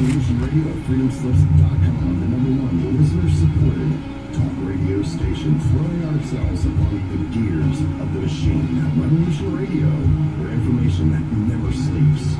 Evolution Radio at freedomslips.com, the #1 listener-supported talk radio station, throwing ourselves upon the gears of the machine. Revolution Radio, where information never sleeps.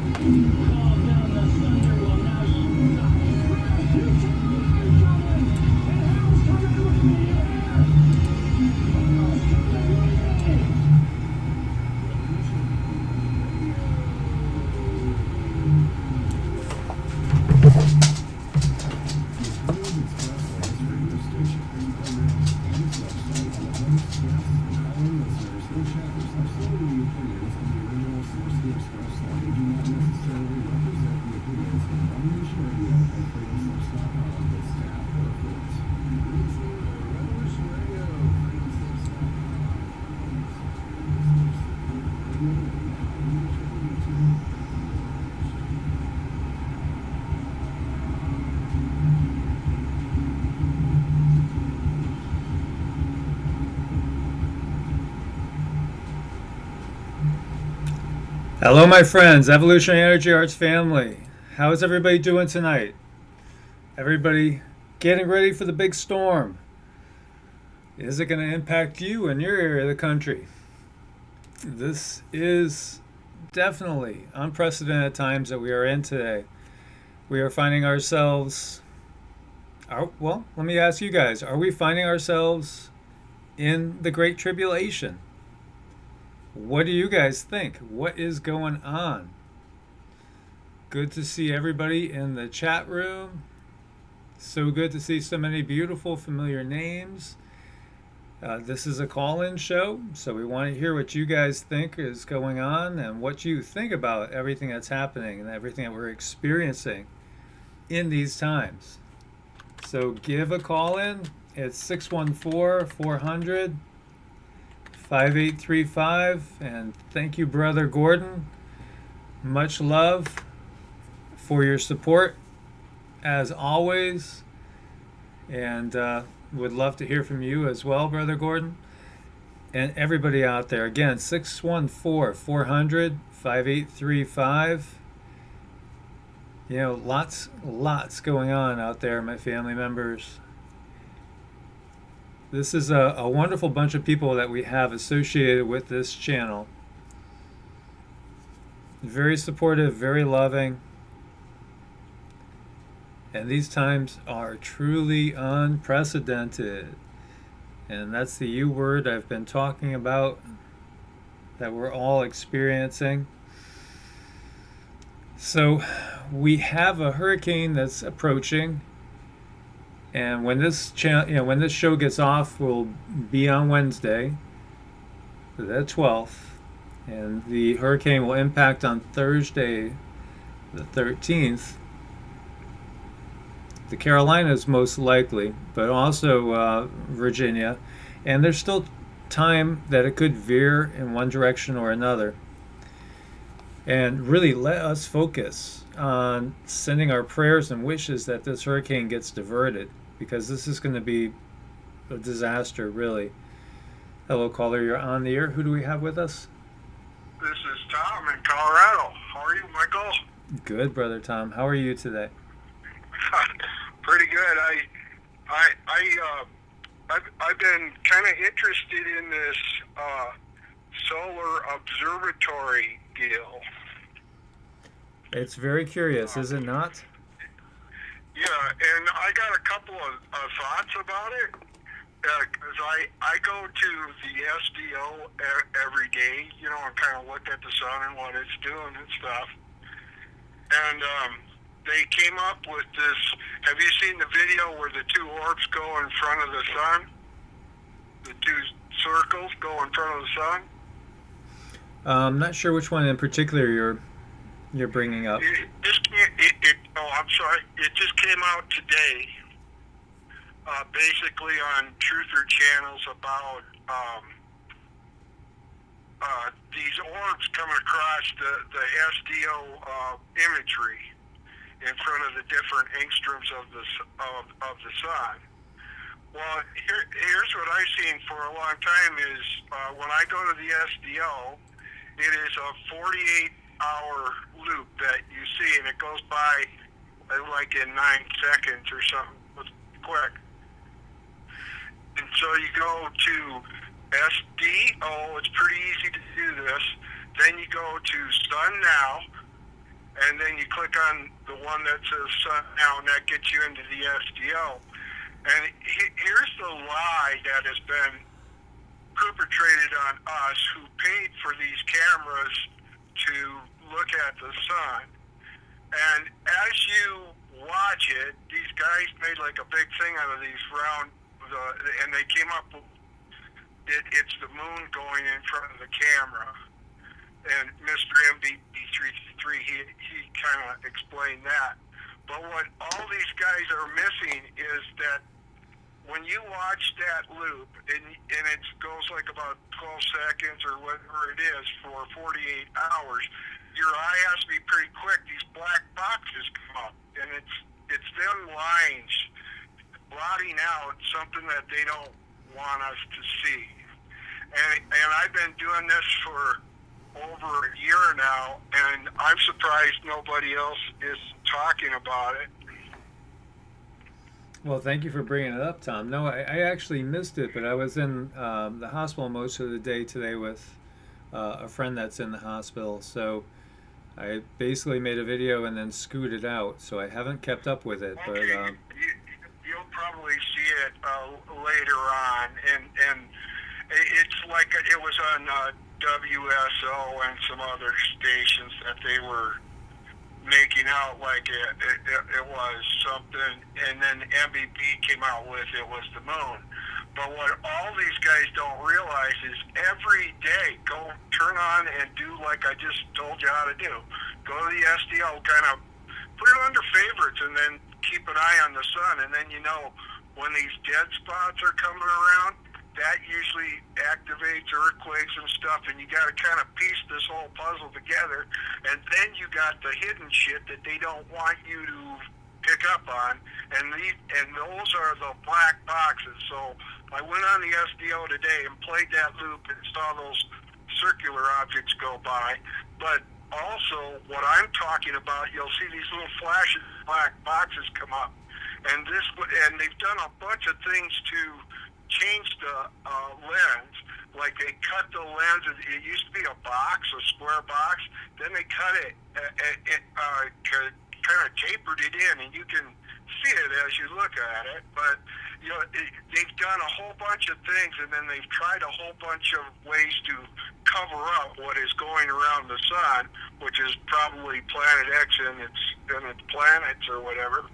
Hello, my friends, Evolutionary Energy Arts family. How is everybody doing tonight? Everybody getting ready for the big storm. Is it going to impact you in your area of the country? This is definitely unprecedented times that we are in today. We are finding ourselves, well, let me ask you guys, are we finding ourselves in the Great Tribulation? What do you guys think? What is going on? Good to see everybody in the chat room. So good to see so many beautiful, familiar names. This is a call-in show, so we want to hear what you guys think is going on and what you think about everything that's happening and everything that we're experiencing in these times. So give a call in. It's 614-400. 5835, and thank you, Brother Gordon. Much love for your support, as always, and would love to hear from you as well, Brother Gordon, and everybody out there. Again, 614-400, 5835. You know, lots going on out there, my family members. This is a wonderful bunch of people that we have associated with this channel. Very supportive, very loving. And these times are truly unprecedented. And that's the U word I've been talking about, that we're all experiencing. So we have a hurricane that's approaching. And when this when this show gets off, will be on Wednesday, the 12th, and the hurricane will impact on Thursday, the 13th. The Carolinas most likely, but also Virginia, and there's still time that it could veer in one direction or another. And really let us focus on sending our prayers and wishes that this hurricane gets diverted, because this is going to be a disaster, really. Hello, caller, you're on the air. Who do we have with us? This is Tom in Colorado. How are you, Michael? Good, Brother Tom. How are you today? Pretty good. I've been kind of interested in this solar observatory deal. It's very curious, is it not? Yeah, and I got a couple of thoughts about it, because I go to the SDO every day, you know, and kind of look at the sun and what it's doing and stuff. And they came up with this. Have you seen the video where the two orbs go in front of the sun? The two circles go in front of the sun? I'm not sure which one in particular you're bringing up. I'm sorry. It just came out today, basically on Truther channels about these orbs coming across the SDO imagery in front of the different angstroms of the sun. Well, here's what I've seen for a long time is when I go to the SDO, it is a 48-hour loop that you see, and it goes by like in 9 seconds or something. It was quick. And so you go to SDO, it's pretty easy to do this. Then you go to Sun Now, and then you click on the one that says Sun Now, and that gets you into the SDO. And here's the lie that has been perpetrated on us who paid for these cameras to look at the sun. And as you watch it, these guys made like a big thing out of these round, and they came up with it's the moon going in front of the camera. And Mr. MDB333, he kind of explained that. But what all these guys are missing is that when you watch that loop, and it goes like about 12 seconds or whatever it is for 48 hours, your eye has to be pretty quick. These black boxes come up, and it's them lines blotting out something that they don't want us to see. And I've been doing this for over a year now, and I'm surprised nobody else is talking about it. Well, thank you for bringing it up, Tom. No, I actually missed it, but I was in the hospital most of the day today with a friend that's in the hospital. So I basically made a video and then scooted out. So I haven't kept up with it. Okay, But you'll probably see it later on, and it's like it was on WSO and some other stations that they were making out like it was something, and then MBB came out with it was the moon. But what all these guys don't realize is every day, go turn on and do like I just told you how to do. Go to the SDO, kind of put it under favorites, and then keep an eye on the sun, and then you know when these dead spots are coming around, that usually activates earthquakes and stuff, and you got to kind of piece this whole puzzle together. And then you got the hidden shit that they don't want you to pick up on, and those are the black boxes. So I went on the SDO today and played that loop and saw those circular objects go by. But also, what I'm talking about, you'll see these little flashes, black boxes come up, and they've done a bunch of things to change the lens. Like they cut the lens. It used to be a box, a square box. Then they cut it, kind of tapered it in, and you can see it as you look at it. But you know, they've done a whole bunch of things, and then they've tried a whole bunch of ways to cover up what is going around the sun, which is probably Planet X and its planets or whatever.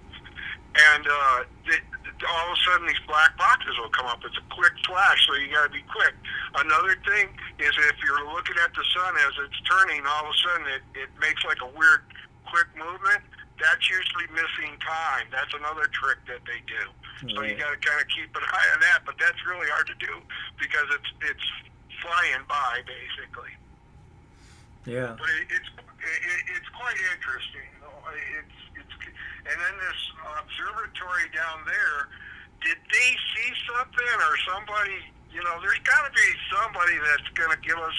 And all of a sudden these black boxes will come up. It's a quick flash, so you got to be quick. Another thing is if you're looking at the sun as it's turning, all of a sudden it makes like a weird quick movement. That's usually missing time. That's another trick that they do. Right. So you got to kind of keep an eye on that, but that's really hard to do because it's flying by basically. yeah. But it's quite interesting. And then this observatory down there, did they see something or somebody? You know, there's got to be somebody that's going to give us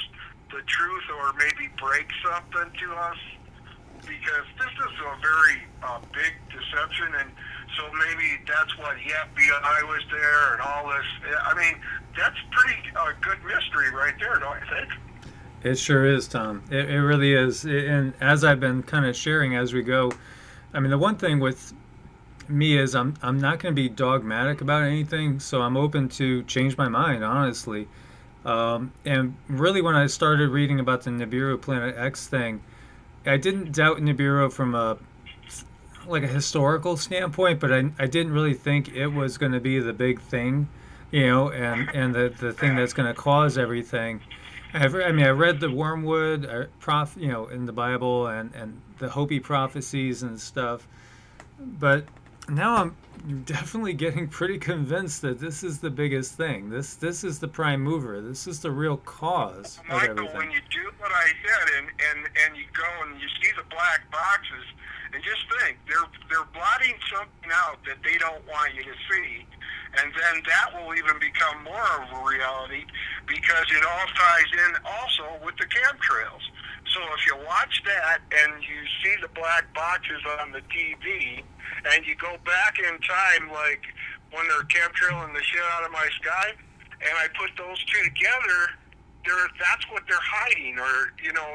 the truth or maybe break something to us, because this is a very big deception, and so maybe that's why the FBI was there and all this. I mean, that's pretty good mystery right there, don't you think? It sure is, Tom. It really is. And as I've been kind of sharing as we go, I mean, the one thing with me is I'm not going to be dogmatic about anything, so I'm open to change my mind, honestly. And really, when I started reading about the Nibiru Planet X thing, I didn't doubt Nibiru from a historical standpoint, but I didn't really think it was going to be the big thing, you know, and the thing that's going to cause everything. I read the wormwood, in the Bible and the Hopi prophecies and stuff, but now I'm definitely getting pretty convinced that this is the biggest thing. This is the prime mover. This is the real cause of everything. Michael, when you do what I said and you go and you see the black boxes, and just think, they're blotting something out that they don't want you to see. And then that will even become more of a reality because it all ties in also with the chemtrails. So if you watch that and you see the black boxes on the TV, and you go back in time, like when they're chemtrailing the shit out of my sky, and I put those two together, that's what they're hiding. Or, you know,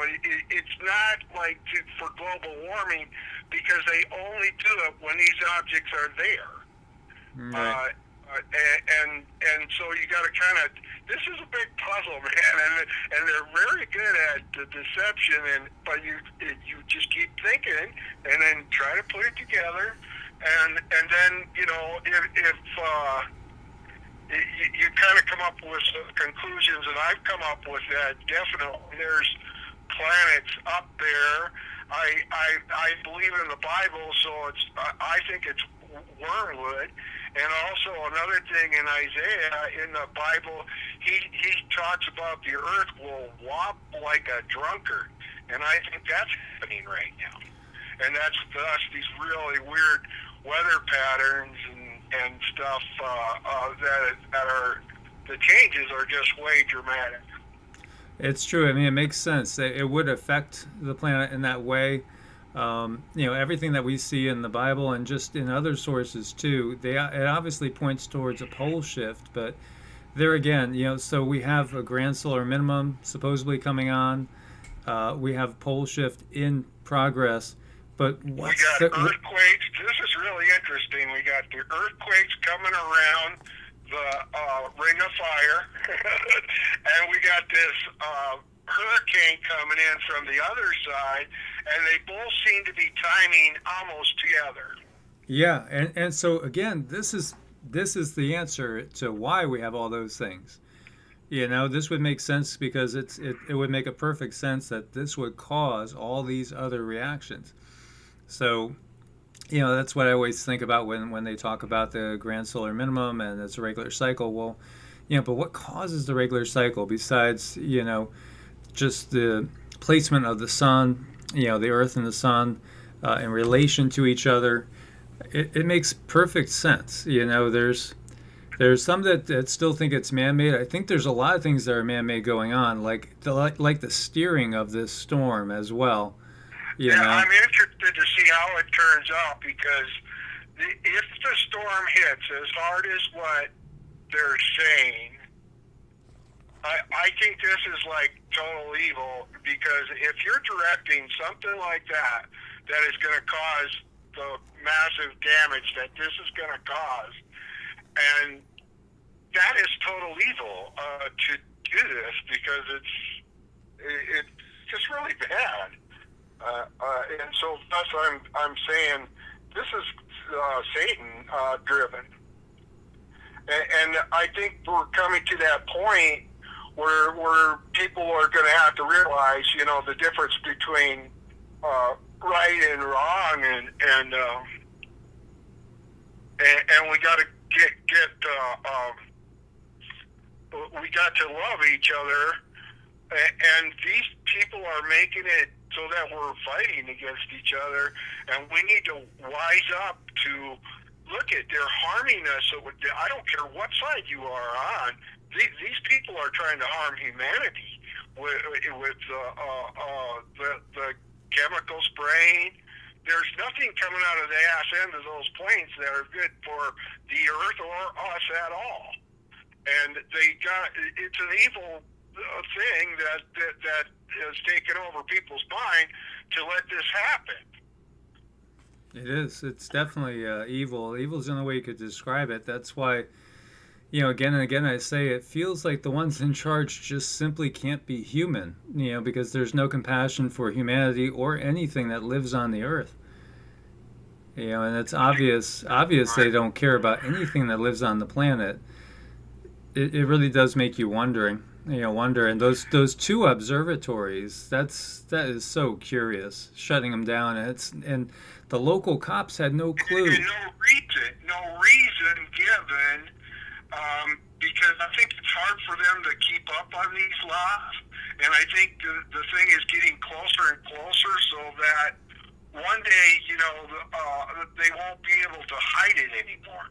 it's not like for global warming, because they only do it when these objects are there. Right. And so you got to kind of, this is a big puzzle, man, and they're very good at the deception, but you just keep thinking and then try to put it together, and then, you know, if you kind of come up with some conclusions, and I've come up with that. Definitely there's planets up there. I believe in the Bible, so I think it's wormwood. And also another thing in Isaiah, in the Bible, he talks about the earth will wobble like a drunkard. And I think that's happening right now. And that's thus these really weird weather patterns and stuff that are, the changes are just way dramatic. It's true. I mean, it makes sense. It would affect the planet in that way. You know, everything that we see in the Bible and just in other sources too, it obviously points towards a pole shift. But there again, you know, so we have a grand solar minimum supposedly coming on. We have pole shift in progress. But We got earthquakes. This is really interesting. We got the earthquakes coming around the Ring of Fire, and we got this hurricane coming in from the other side, and they both seem to be timing almost together. Yeah, and so again, this is the answer to why we have all those things. You know, this would make sense because it would make a perfect sense that this would cause all these other reactions. So, you know, that's what I always think about when they talk about the grand solar minimum and it's a regular cycle. Well, you know, but what causes the regular cycle besides, you know, just the placement of the sun, you know, the earth and the sun in relation to each other? It makes perfect sense. You know, there's some that still think it's man-made. I think there's a lot of things that are man-made going on, like the steering of this storm as well. You know? I'm interested to see how it turns out, because if the storm hits as hard as what they're saying, I think this is like total evil, because if you're directing something like that is going to cause the massive damage that this is going to cause, and that is total evil to do this, because it's just really bad. And so thus I'm saying this is Satan driven, and I think we're coming to that point where people are going to have to realize, you know, the difference between right and wrong, and we got to get we got to love each other, and these people are making it so that we're fighting against each other, and we need to wise up to look at, they're harming us. So I don't care what side you are on. These people are trying to harm humanity with the chemical spraying. There's nothing coming out of the ass end of those planes that are good for the earth or us at all. And it's an evil thing that has taken over people's mind to let this happen. It is. It's definitely evil. Evil's the only way you could describe it. That's why, you know, again and again I say it feels like the ones in charge just simply can't be human, you know, because there's no compassion for humanity or anything that lives on the earth. You know, and it's obvious they don't care about anything that lives on the planet. It really does make you wonder. And those two observatories, that is so curious, shutting them down, and the local cops had no clue. And no reason given, because I think it's hard for them to keep up on these laws, and I think the thing is getting closer and closer, so that one day, you know, they won't be able to hide it anymore.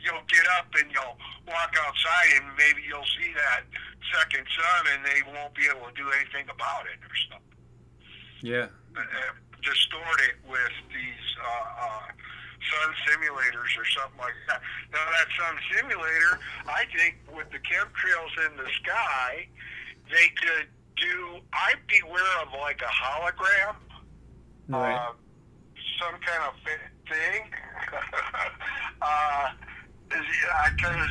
You'll get up and you'll walk outside, and maybe you'll see that second sun, and they won't be able to do anything about it or something. Yeah. Distort it with these sun simulators or something like that. Now that sun simulator, I think with the chemtrails in the sky, they could do, I'd beware of like a hologram, Right. some kind of thing. Because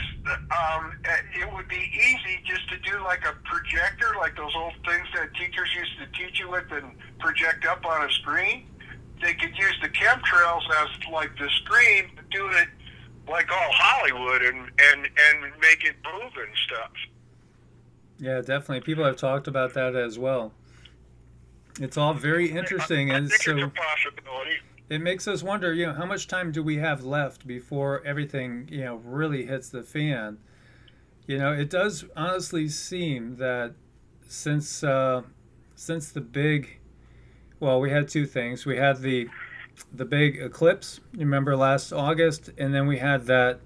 it would be easy just to do like a projector, like those old things that teachers used to teach you with and project up on a screen. They could use the chemtrails as like the screen, do it like all Hollywood and make it move and stuff. Yeah, definitely. People have talked about that as well. It's all very interesting, I and think it's a so possibility. it makes us wonder, how much time do we have left before everything, really hits the fan? It does honestly seem that since since the big, well, we had two things. We had the big eclipse, you remember last August, and then we had that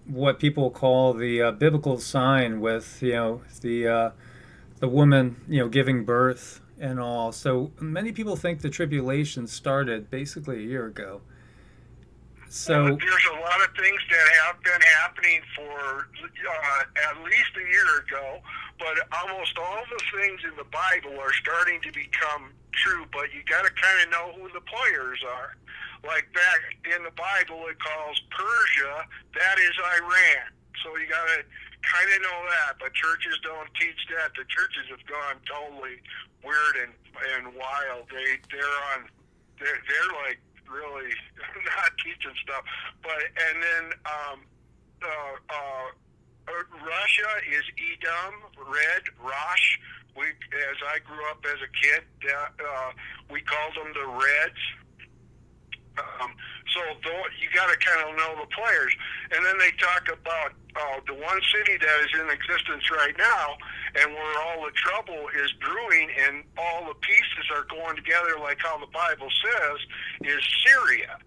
what people call the biblical sign with the woman giving birth and all. So many people think the tribulation started basically a year ago. So Well, there's a lot of things that have been happening for at least a year ago, but almost all the things in the Bible are starting to become true, but you got to kind of know who the players are. Like back in the Bible, it calls Persia, that is Iran. So you got to kind of know that, but churches don't teach that. The churches have gone totally weird and wild. They're like really not teaching stuff. But and then Russia is Edom, red, Rosh. As I grew up as a kid, we called them the Reds. So you got to kind of know the players. And then they talk about the one city that is in existence right now and where all the trouble is brewing and all the pieces are going together like how the Bible says is Syria.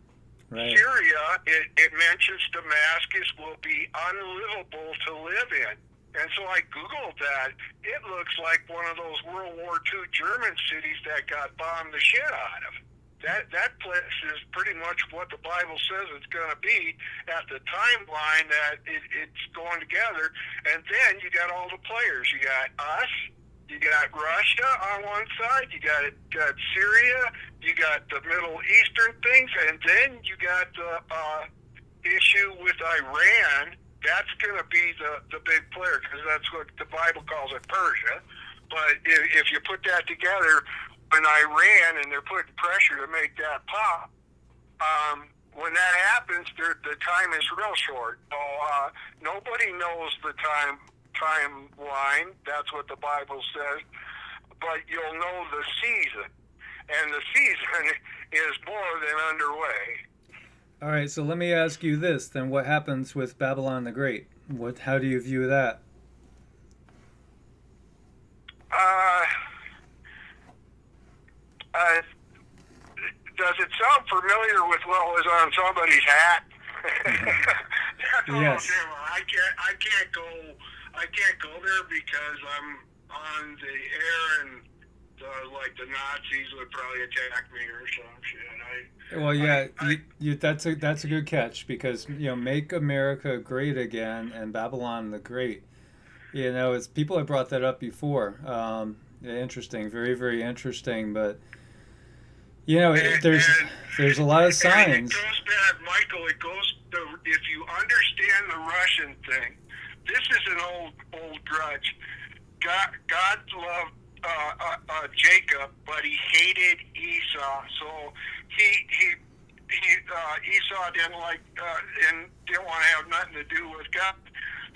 right. Syria, it mentions Damascus will be unlivable to live in. And so I Googled that. It looks like one of those World War II German cities that got bombed the shit out of. That place is pretty much what the Bible says it's going to be at the timeline that it's going together. And then you got all the players. You got us. You got Russia on one side. You got Syria. You got the Middle Eastern things. And then you got the issue with Iran. That's going to be the big player because that's what the Bible calls it, Persia. But if you put that together, when Iran and they're putting pressure to make that pop, when that happens, the time is real short. So nobody knows the timeline. That's what the Bible says. But you'll know the season, and the season is more than underway. All right, so let me ask you this then: what happens with Babylon the Great? How do you view that? Does it sound familiar with what was on somebody's hat? That's what Yes. I can't go there because I'm on the air and the Nazis would probably attack me or some shit. Well, yeah, that's a good catch because make America great again and Babylon the Great. It's people have brought that up before. Interesting, very very interesting, but there's a lot of signs. And it goes back, Michael. It goes to if you understand the Russian thing. This is an old grudge. God loved Jacob, but he hated Esau. So Esau didn't like and didn't want to have nothing to do with God.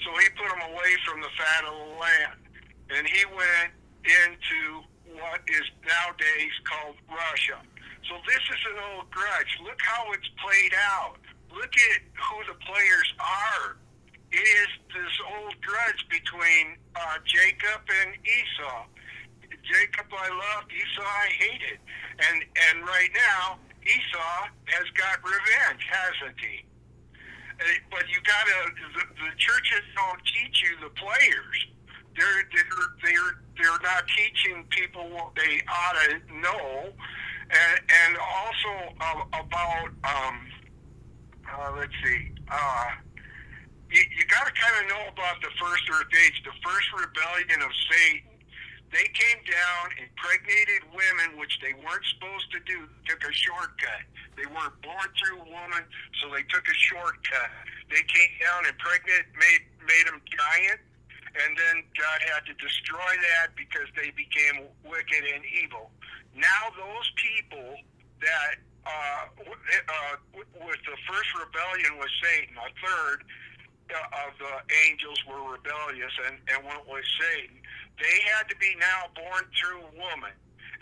So he put him away from the fat of the land, and he went into what is nowadays called Russia. So this is an old grudge. Look how it's played out. Look at who the players are. It is this old grudge between Jacob and Esau. Jacob I loved, Esau I hated. And right now, Esau has got revenge, hasn't he? But you gotta, the churches don't teach you the players. they're not teaching people what they ought to know, and also about let's see. You got to kind of know about the first Earth Age, the first rebellion of Satan. They came down, impregnated women, which they weren't supposed to do, took a shortcut. They weren't born through a woman, so they took a shortcut. They came down, impregnated, made them giant, and then God had to destroy that because they became wicked and evil. Now those people that, with the first rebellion with Satan, a third of the angels were rebellious and went with Satan. They had to be now born through a woman.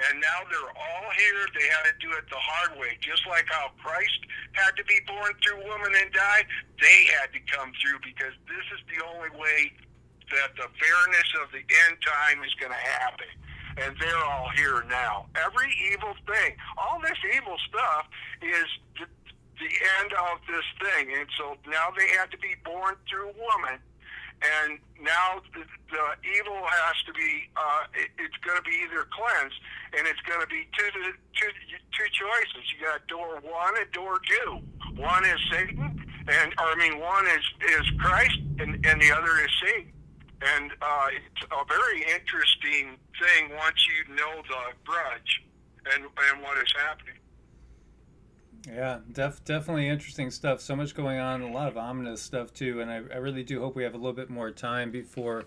And now they're all here. They had to do it the hard way. Just like how Christ had to be born through a woman and die, they had to come through, because this is the only way that the fairness of the end time is going to happen. And they're all here now. Every evil thing, all this evil stuff is the end of this thing. And so now they had to be born through a woman, and now the evil has to be it's going to be either cleansed, and it's going to be two choices. You got door one and door two. One is Satan, one is Christ, and the other is Satan. And it's a very interesting thing once you know the grudge and what is happening. Yeah, definitely interesting stuff. So much going on, a lot of ominous stuff too, and I really do hope we have a little bit more time before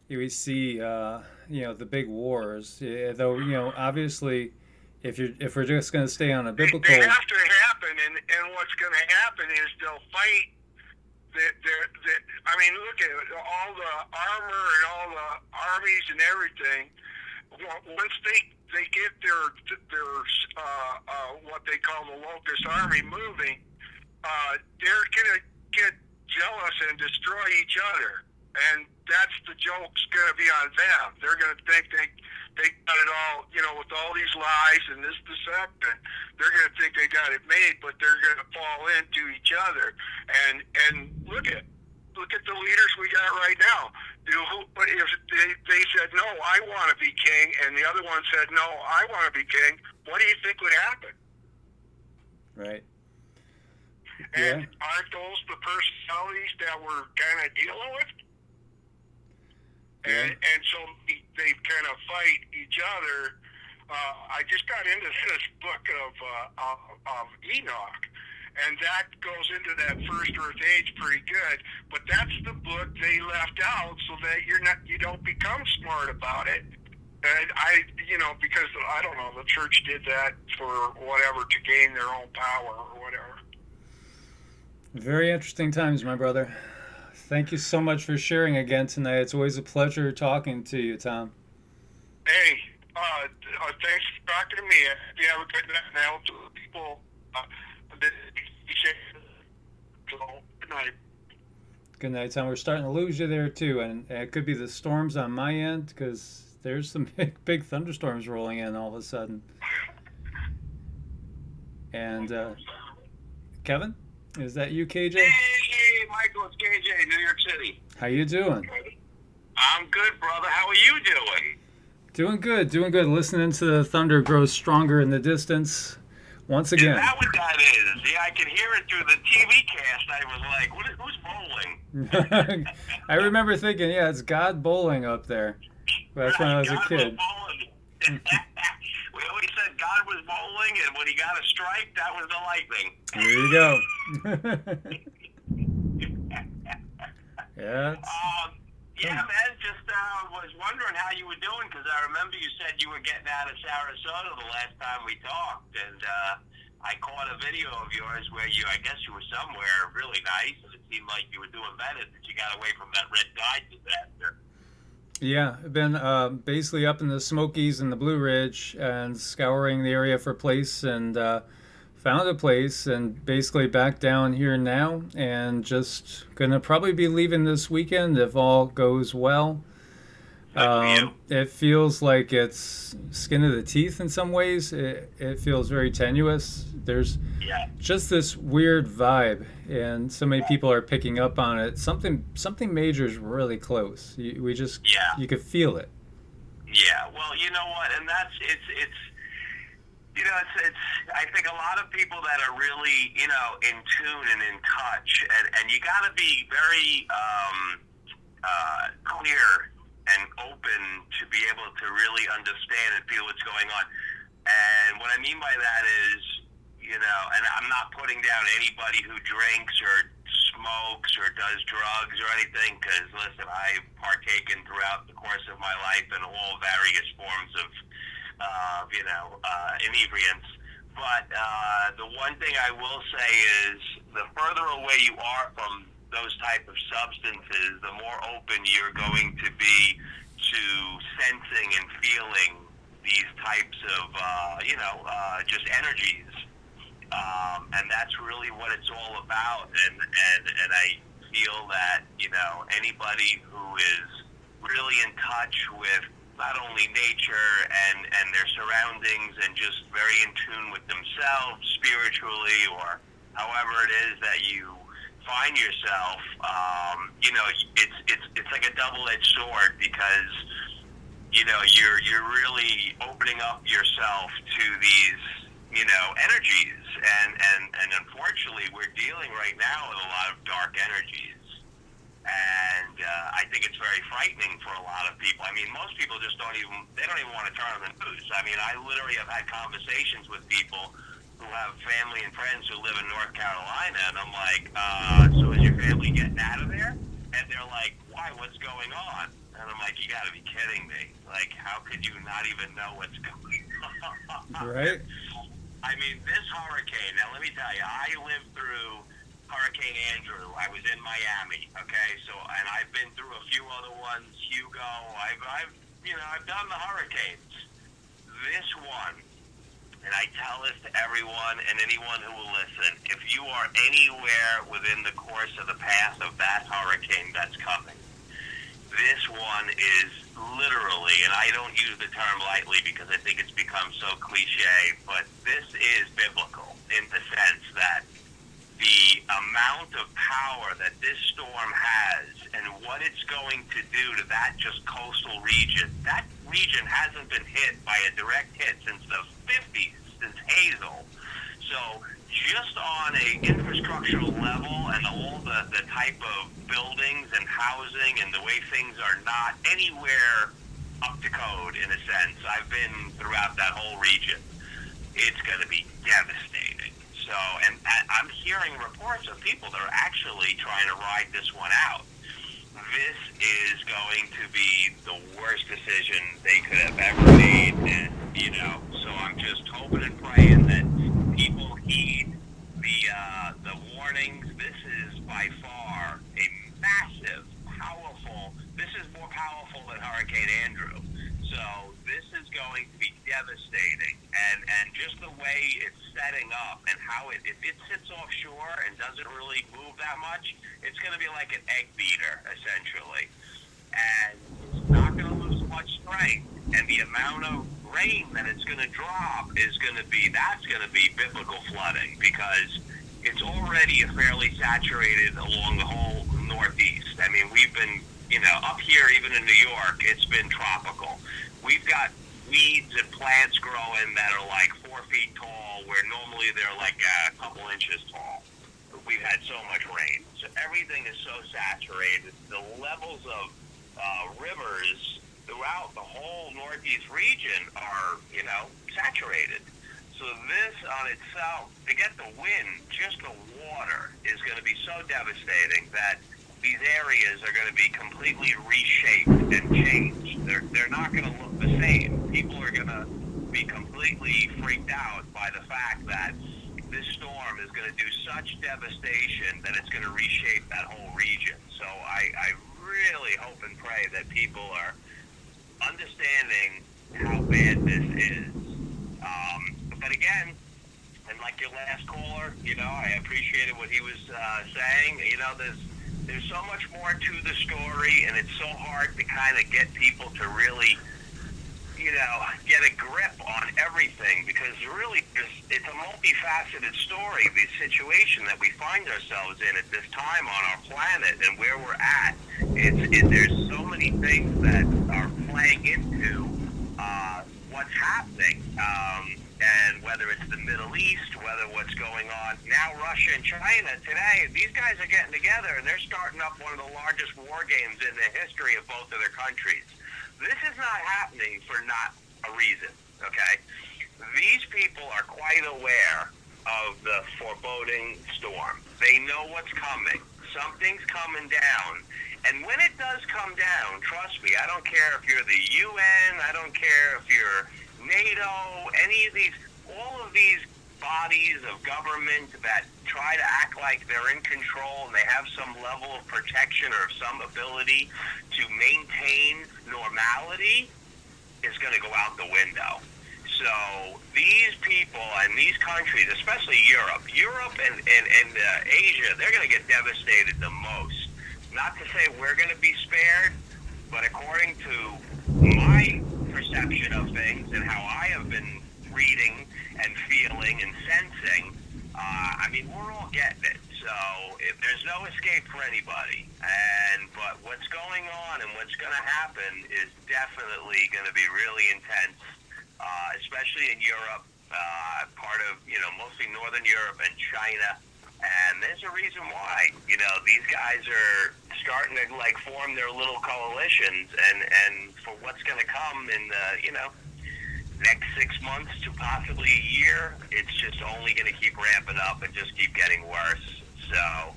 we see the big wars. Yeah, though obviously, if we're just going to stay on a biblical, they have to happen, and what's going to happen is they'll fight. Look at it, all the armor and all the armies and everything. Once they get their what they call the locust army moving, they're gonna get jealous and destroy each other, and that's the joke's gonna be on them. They're gonna think they got it all, with all these lies and this deception. They're gonna think they got it made, but they're gonna fall into each other. And look at the leaders we got right now. If they said, no, I want to be king, and the other one said, no, I want to be king, what do you think would happen? Right. And aren't those the personalities that we're kind of dealing with? Yeah. And so they kind of fight each other. I just got into this book of Enoch, and that goes into that first Earth Age pretty good. But that's the book they left out so that you don't become smart about it. And because I don't know, the church did that for whatever, to gain their own power or whatever. Very interesting times, my brother. Thank you so much for sharing again tonight. It's always a pleasure talking to you, Tom. Hey, thanks for talking to me. You have a good night now to people. Good night. Good night, Tom. We're starting to lose you there too, and it could be the storms on my end, because there's some big thunderstorms rolling in all of a sudden. And Kevin, is that you, KJ? Hey, Michael, it's KJ, New York City. How you doing? I'm good, brother. How are you doing? Doing good. Listening to the thunder grow stronger in the distance once again. Is that what that is? Yeah, I can hear it through the TV cast. I was like, who's bowling? I remember thinking, yeah, it's God bowling up there. That's when I was a kid. We always said God was bowling, and when he got a strike, that was the lightning. There you go. Yeah. Yeah, man, just was wondering how you were doing, because I remember you said you were getting out of Sarasota the last time we talked, and I caught a video of yours where I guess you were somewhere really nice, and it seemed like you were doing better, that you got away from that red tide disaster. Yeah, I've been basically up in the Smokies and the Blue Ridge and scouring the area for a place, and found a place, and basically back down here now, and just gonna probably be leaving this weekend if all goes well. Good for you. It feels like it's skin of the teeth in some ways. It feels very tenuous. There's Yeah. just this weird vibe, and so many people are picking up on it. Something major is really close. Yeah. You could feel it. Yeah. Well, you know what, and that's it's. You know, it's. I think a lot of people that are really, in tune and in touch, and you got to be very clear and open to be able to really understand and feel what's going on. And what I mean by that is, and I'm not putting down anybody who drinks or smokes or does drugs or anything, because listen, I've partaken throughout the course of my life in all various forms of inebriants. But the one thing I will say is the further away you are from those type of substances, the more open you're going to be to sensing and feeling these types of, just energies. And that's really what it's all about. And I feel that, anybody who is really in touch with not only nature and their surroundings and just very in tune with themselves spiritually or however it is that you find yourself, it's like a double-edged sword because, you're really opening up yourself to these, energies. And unfortunately, we're dealing right now with a lot of dark energies. And I think it's very frightening for a lot of people. I mean, most people just don't even want to turn on the news. I mean, I literally have had conversations with people who have family and friends who live in North Carolina, and I'm like, so is your family getting out of there? And they're like, why? What's going on? And I'm like, you got to be kidding me. Like, how could you not even know what's going on? Right. I mean, this hurricane, now let me tell you, I lived through Hurricane Andrew. I was in Miami, okay? So, and I've been through a few other ones, Hugo. I've done the hurricanes. This one, and I tell this to everyone and anyone who will listen, if you are anywhere within the course of the path of that hurricane that's coming, this one is literally, and I don't use the term lightly because I think it's become so cliche, but this is biblical in the sense that the amount of power that this storm has and what it's going to do to that just coastal region. That region hasn't been hit by a direct hit since the 50s, since Hazel. So just on a infrastructural level and all the type of buildings and housing and the way things are not anywhere up to code in a sense. I've been throughout that whole region. It's going to be devastating. So, and I'm hearing reports of people that are actually trying to ride this one out. This is going to be the worst decision they could have ever made, and so I'm just hoping and praying that people heed the warnings. This is by far a massive, powerful. This is more powerful than Hurricane Andrew. So this is going to be devastating, and just the way it's setting up and how if it sits offshore and doesn't really move that much, it's going to be like an egg beater essentially, and it's not going to lose much strength. And the amount of rain that it's going to drop is going to be biblical flooding because it's already fairly saturated along the whole Northeast. I mean, we've been up here, even in New York, it's been tropical. We've got weeds and plants growing that are like 4 feet tall, where normally they're like a couple inches tall. We've had so much rain. So everything is so saturated. The levels of rivers throughout the whole Northeast region are, saturated. So this on itself, to get the wind, just the water, is going to be so devastating that these areas are going to be completely reshaped and changed. They're not going to look the same. People are going to be completely freaked out by the fact that this storm is going to do such devastation that it's going to reshape that whole region. So I really hope and pray that people are understanding how bad this is. But again, and like your last caller, I appreciated what he was saying. there's so much more to the story, and it's so hard to kind of get people to really, get a grip on everything, because really it's a multifaceted story, the situation that we find ourselves in at this time on our planet and where we're at. There's so many things that are playing into what's happening, and whether it's the Middle East, whether what's going on now, Russia and China today, these guys are getting together and they're starting up one of the largest war games in the history of both of their countries. This is not happening for not a reason, okay? These people are quite aware of the foreboding storm. They know what's coming. Something's coming down. And when it does come down, trust me, I don't care if you're the UN, I don't care if you're NATO, any of these, all of these bodies of government that try to act like they're in control and they have some level of protection or some ability to maintain normality is going to go out the window. So these people and these countries, especially Europe and Asia, they're going to get devastated the most. Not to say we're going to be spared, but according to my perception of things and how I have been reading and feeling and sensing, we're all getting it. So there's no escape for anybody. But what's going on and what's going to happen is definitely going to be really intense, especially in Europe, part of, mostly Northern Europe and China. And there's a reason why, these guys are starting to form their little coalitions, and for what's going to come in the, next 6 months to possibly a year, it's just only going to keep ramping up and just keep getting worse. So,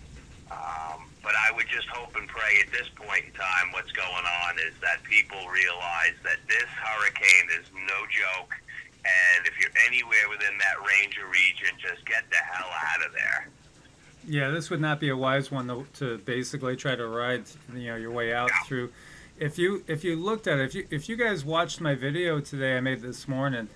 but I would just hope and pray at this point in time what's going on is that people realize that this hurricane is no joke, and if you're anywhere within that range or region, just get the hell out of there. Yeah, this would not be a wise one to basically try to ride, your way out through. If you looked at it, if you guys watched my video today I made this morning,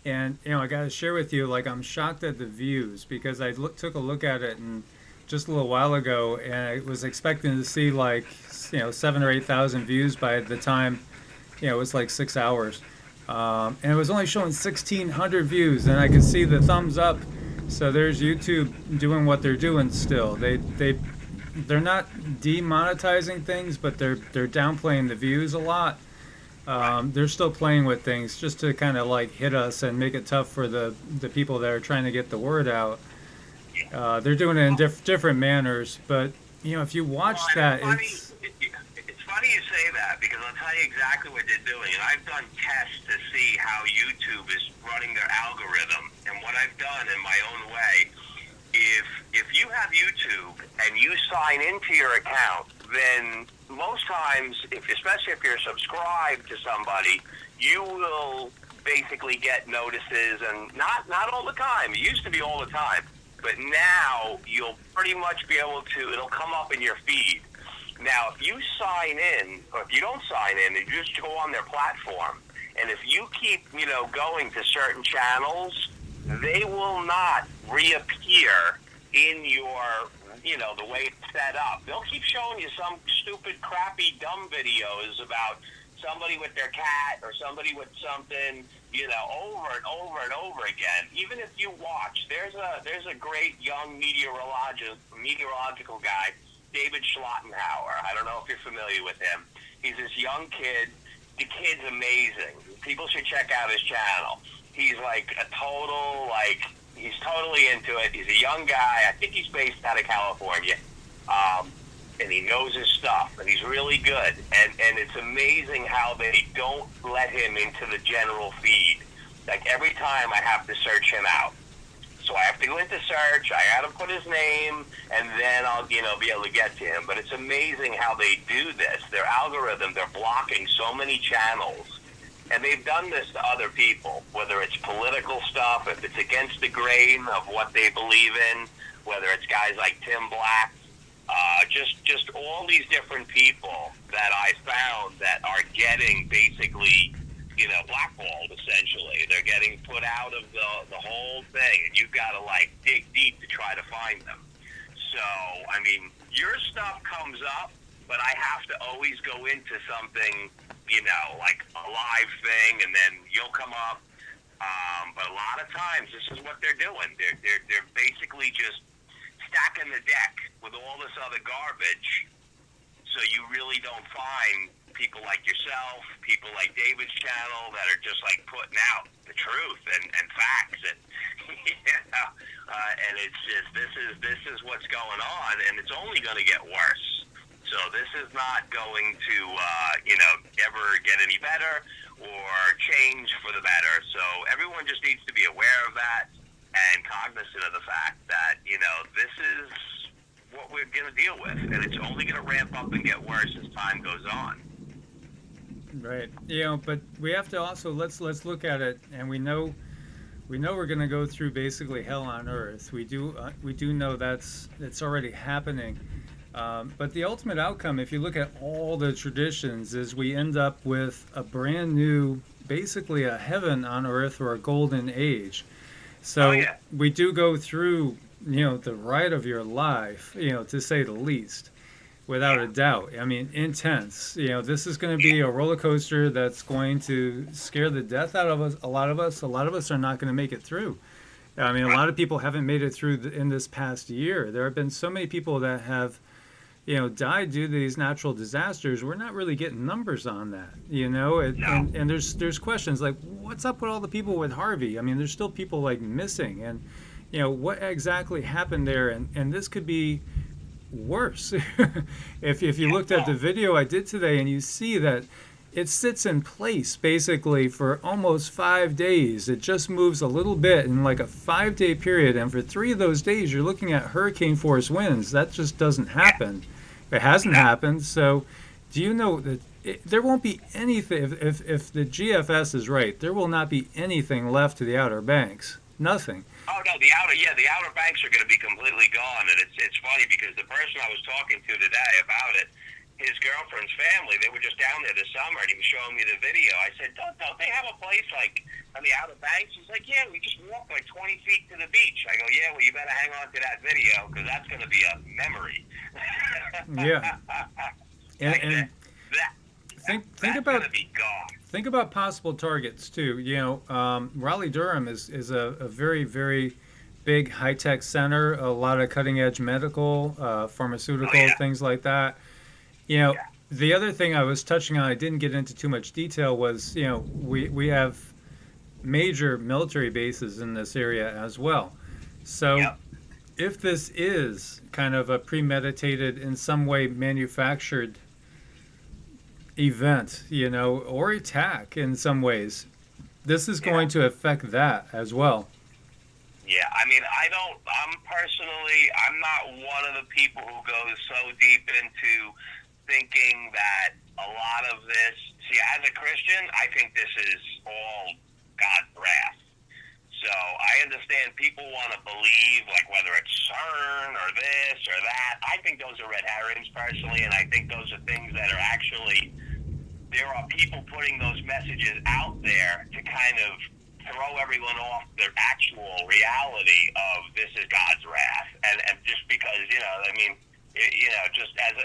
and I got to share with you, I'm shocked at the views, because I took a look at it and just a little while ago, and I was expecting to see 7,000 or 8,000 views by the time it was 6 hours, and it was only showing 1,600 views, and I could see the thumbs up. So there's YouTube doing what they're doing still. They're not demonetizing things, but they're downplaying the views a lot. They're still playing with things just to kind of hit us and make it tough for the people that are trying to get the word out. They're doing it in different manners, but if you watch that, it's funny you say that, because I'll tell you exactly what they're doing. And I've done tests to see how YouTube is running their algorithm. And what I've done in my own way, if you have YouTube and you sign into your account, then most times, especially if you're subscribed to somebody, you will basically get notices, and not all the time. It used to be all the time. But now you'll pretty much be able to, it'll come up in your feed. Now, if you sign in, or if you don't sign in, and you just go on their platform, and if you keep, going to certain channels, they will not reappear in your, the way it's set up. They'll keep showing you some stupid, crappy, dumb videos about somebody with their cat or somebody with something, over and over and over again. Even if you watch, there's a great young meteorological guy, David Schlottenhauer. I don't know if you're familiar with him. He's this young kid. The kid's amazing. People should check out his channel. He's he's totally into it. He's a young guy. I think he's based out of California. And he knows his stuff, and he's really good. And it's amazing how they don't let him into the general feed. Every time I have to search him out. So I have to go into search, I got to put his name, and then I'll, be able to get to him. But it's amazing how they do this. Their algorithm, they're blocking so many channels. And they've done this to other people, whether it's political stuff, if it's against the grain of what they believe in, whether it's guys like Tim Black, just all these different people that I found that are getting basically, blackballed, essentially. They're getting put out of the whole thing, and you've got to, dig deep to try to find them. So So, I mean, your stuff comes up, but I have to always go into something, you know, like a live thing, and then you'll come up. But a lot of times, this is what they're doing. They're basically just stacking the deck with all this other garbage, so you really don't find people like yourself, people like David's channel that are just like putting out the truth and facts, and and it's just this is what's going on, and it's only going to get worse. So this is not going to ever get any better or change for the better. So everyone just needs to be aware of that and cognizant of the fact that this is what we're going to deal with, and it's only going to ramp up and get worse as time goes on. Right. But we have to also let's look at it, and we know we're going to go through basically hell on earth. We do know it's already happening. But the ultimate outcome, if you look at all the traditions, is we end up with a brand new, basically a heaven on earth or a golden age. So we do go through, the ride of your life, to say the least, without a doubt. I mean, intense. This is going to be a roller coaster that's going to scare the death out of us. A lot of us are not going to make it through. I mean, a lot of people haven't made it through in this past year. There have been so many people that have died due to these natural disasters. We're not really getting numbers on that, and there's questions like, what's up with all the people with Harvey? I mean, there's still people like missing, and what exactly happened there, and this could be worse. if you looked at the video I did today, and you see that it sits in place basically for almost 5 days. It just moves a little bit in like a 5-day period, and for 3 of those days you're looking at hurricane force winds. That just doesn't happen. It hasn't happened. So do you know that there won't be anything, if the GFS is right, there will not be anything left to the Outer Banks. Nothing. Oh no, the Outer Banks are going to be completely gone, and it's funny because the person I was talking to today about it, his girlfriend's family, they were just down there this summer, and he was showing me the video. I said, don't they have a place like on the Outer Banks? He's like, yeah, we just walk like 20 feet to the beach. I go, yeah, well, you better hang on to that video because that's going to be a memory. Yeah. And think about possible targets too. Raleigh-Durham is a very, very big high-tech center, a lot of cutting-edge medical, pharmaceutical, things like that. The other thing I was touching on, I didn't get into too much detail, was, we have major military bases in this area as well. So if this is kind of a premeditated, in some way manufactured event, or attack in some ways, this is going to affect that as well. Yeah, I mean, I'm not one of the people who goes so deep into thinking that a lot of this, as a Christian, I think this is all God's wrath. So I understand people want to believe, like, whether it's CERN or this or that. I think those are red herrings, personally, and I think those are things that are actually, there are people putting those messages out there to kind of throw everyone off their actual reality of this is God's wrath. And just because, just as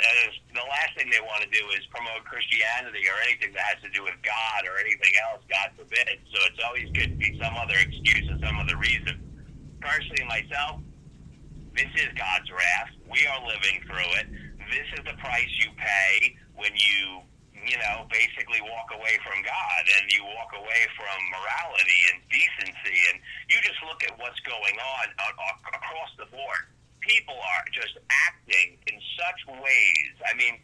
the last thing they want to do is promote Christianity or anything that has to do with God or anything else, God forbid. So it's always good to be some other excuse and some other reason. Personally, myself, this is God's wrath. We are living through it. This is the price you pay when you basically walk away from God and you walk away from morality and decency, and you just look at what's going on across the board. People are just acting in such ways. I mean,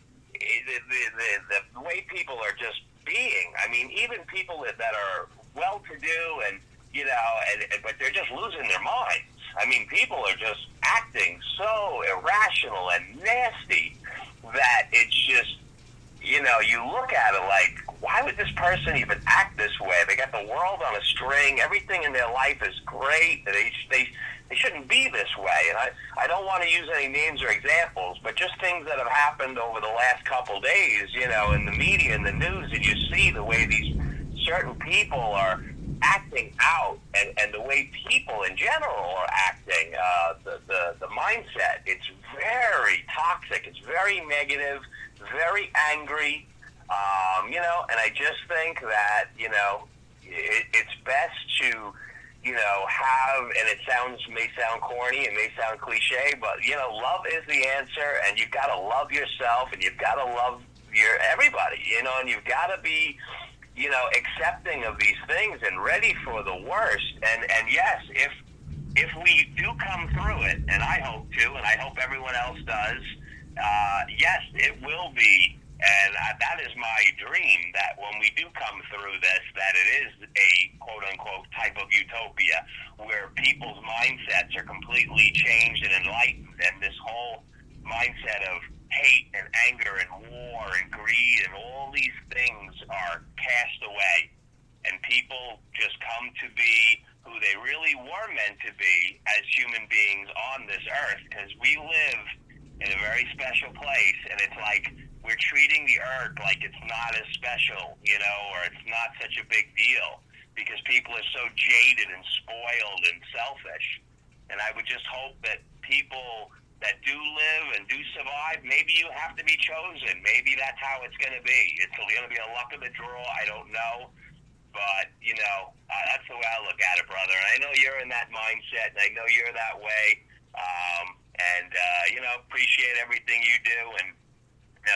the way people are just being. I mean, even people that are well-to-do and but they're just losing their minds. I mean, people are just acting so irrational and nasty that it's just, you look at it like, why would this person even act this way? They got the world on a string. Everything in their life is great. They shouldn't be this way. And I don't want to use any names or examples, but just things that have happened over the last couple days, in the media and the news, and you see the way these certain people are acting out, and the way people in general are acting, the mindset, it's energetic. It's very negative, very angry, and I just think that, it's best to, have, and may sound corny, it may sound cliche, but, love is the answer, and you've got to love yourself, and you've got to love everybody, and you've got to be, accepting of these things and ready for the worst. And yes, if we do come through it, and I hope to, and I hope everyone else does, yes, it will be. And that is my dream, that when we do come through this, that it is a quote-unquote type of utopia where people's mindsets are completely changed and enlightened, and this whole mindset of hate and anger and war and greed and all these things are cast away, and people just come to be who they really were meant to be as human beings on this earth, because we live in a very special place, and it's like we're treating the earth like it's not as special, or it's not such a big deal, because people are so jaded and spoiled and selfish. And I would just hope that people that do live and do survive, maybe you have to be chosen. Maybe that's how it's going to be. It's going to be a luck of the draw. I don't know. But, that's the way I look at it, brother. And I know you're in that mindset, and I know you're that way. Appreciate everything you do. And,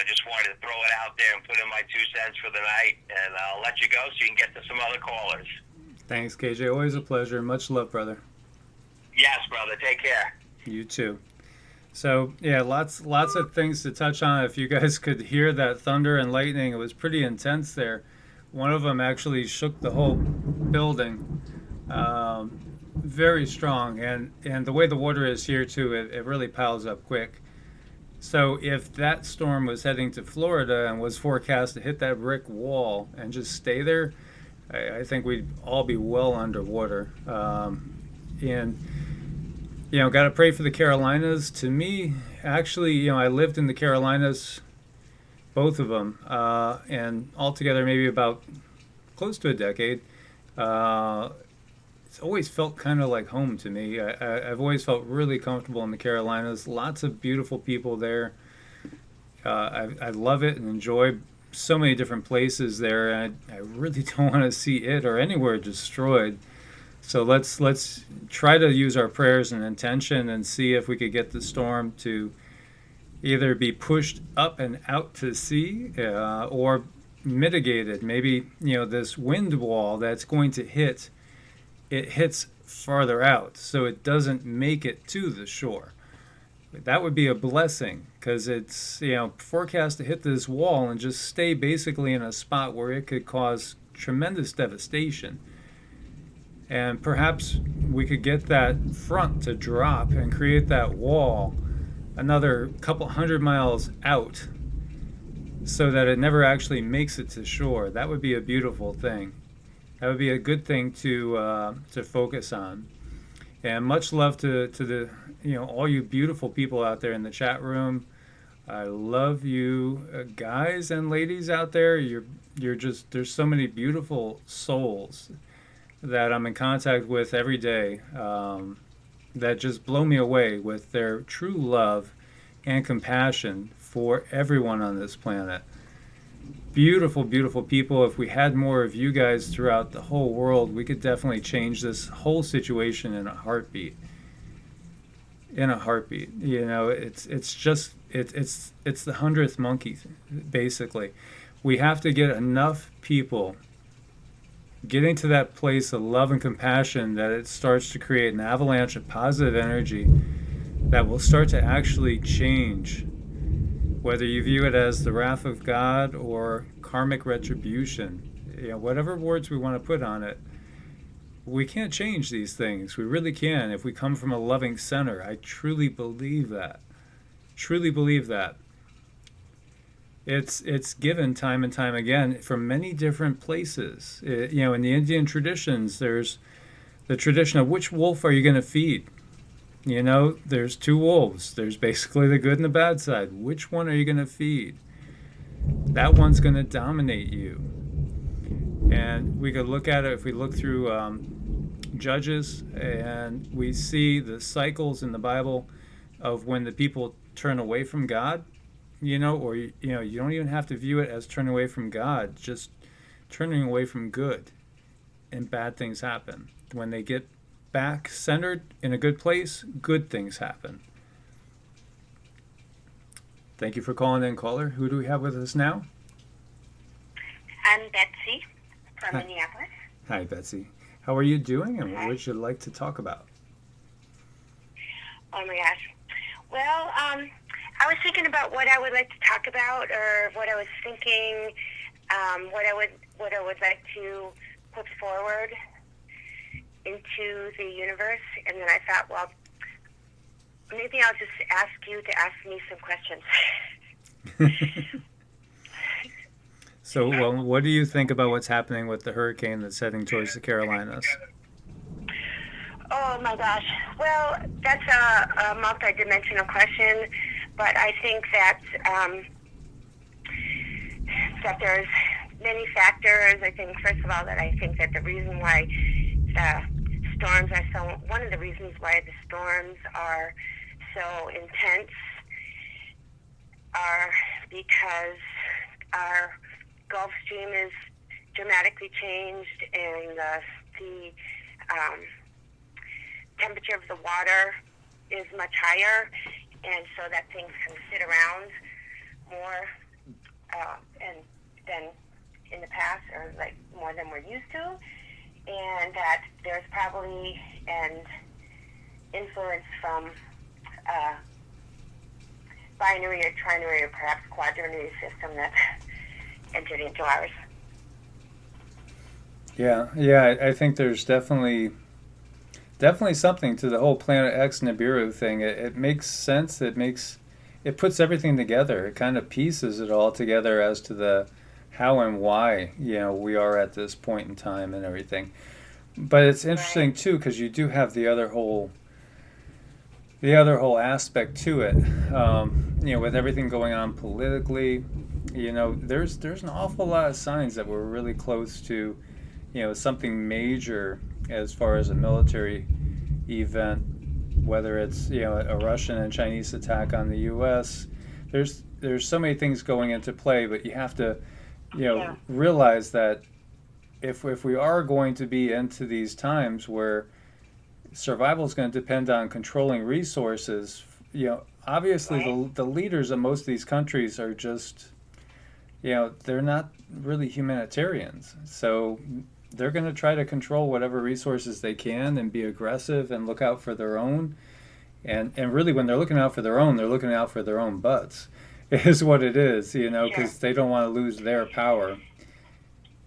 just wanted to throw it out there and put in my 2 cents for the night. And I'll let you go so you can get to some other callers. Thanks, KJ. Always a pleasure. Much love, brother. Yes, brother. Take care. You too. So, yeah, lots of things to touch on. If you guys could hear that thunder and lightning, it was pretty intense there. One of them actually shook the whole building. Very strong. And the way the water is here, too, it really piles up quick. So if that storm was heading to Florida and was forecast to hit that brick wall and just stay there, I think we'd all be well underwater. And got to pray for the Carolinas. To me, actually, I lived in the Carolinas, both of them, and altogether maybe about close to a decade. It's always felt kind of like home to me. I've always felt really comfortable in the Carolinas. Lots of beautiful people there. I love it and enjoy so many different places there. And I really don't want to see it or anywhere destroyed. So let's try to use our prayers and intention and see if we could get the storm to either be pushed up and out to sea or mitigated. Maybe this wind wall that's going to hit. It hits farther out, so it doesn't make it to the shore. That would be a blessing, because it's forecast to hit this wall and just stay basically in a spot where it could cause tremendous devastation. And perhaps we could get that front to drop and create that wall another couple 100 miles out, so that it never actually makes it to shore. That would be a beautiful thing. That would be a good thing to focus on. And much love to the all you beautiful people out there in the chat room. I love you guys and ladies out there. You're just, there's so many beautiful souls that I'm in contact with every day that just blow me away with their true love and compassion for everyone on this planet. Beautiful, beautiful people. If we had more of you guys throughout the whole world, we could definitely change this whole situation in a heartbeat. In a heartbeat. It's the 100th monkey, basically. We have to get enough people getting to that place of love and compassion that it starts to create an avalanche of positive energy that will start to actually change, whether you view it as the wrath of God or karmic retribution, whatever words we want to put on it. We can't change these things. We really can if we come from a loving center. I truly believe that. Truly believe that. It's given time and time again from many different places. In the Indian traditions, there's the tradition of which wolf are you going to feed? There's 2 wolves. There's basically the good and the bad side. Which one are you going to feed? That one's going to dominate you. And we could look at it if we look through Judges, and we see the cycles in the Bible of when the people turn away from God, you know, or you know, you don't even have to view it as turning away from God, just turning away from good, and bad things happen. When they get back centered in a good place, good things happen. Thank you for calling in, caller. Who do we have with us now? I'm Betsy from Hi. Minneapolis. Hi, Betsy. How are you doing, and what Hi. would you like to talk about? Oh my gosh. Well, I was thinking about what I would like to talk about, or what I was thinking, what I would like to put forward into the universe, and then I thought, well, maybe I'll just ask you to ask me some questions. So, well, what do you think about what's happening with the hurricane that's heading towards the Carolinas? Oh my gosh. Well, that's a multi-dimensional question, but I think that that there's many factors. I think, first of all, that I think that the reason why the storms are so, one of the reasons why the storms are so intense are because our Gulf Stream is dramatically changed, and the temperature of the water is much higher, and so that things can sit around more and than in the past, or like more than we're used to, and that there's probably an influence from binary or trinary or perhaps quaternary system that entered into ours. Yeah, I think there's definitely something to the whole Planet X Nibiru thing. It makes sense. It puts everything together. It kind of pieces it all together as to the how and why, you know, we are at this point in time and everything. But it's interesting too, because you do have the other whole aspect to it. You know, with everything going on politically, you know, there's an awful lot of signs that we're really close to, you know, something major as far as a military event, whether it's, you know, a Russian and Chinese attack on the U.S. There's so many things going into play, but you have to, you know, realize that if we are going to be into these times where survival is going to depend on controlling resources, you know, obviously the leaders of most of these countries are just, you know, they're not really humanitarians. So they're going to try to control whatever resources they can and be aggressive and look out for their own. And really, when they're looking out for their own, they're looking out for their own butts, is what it is, you know, because they don't want to lose their power.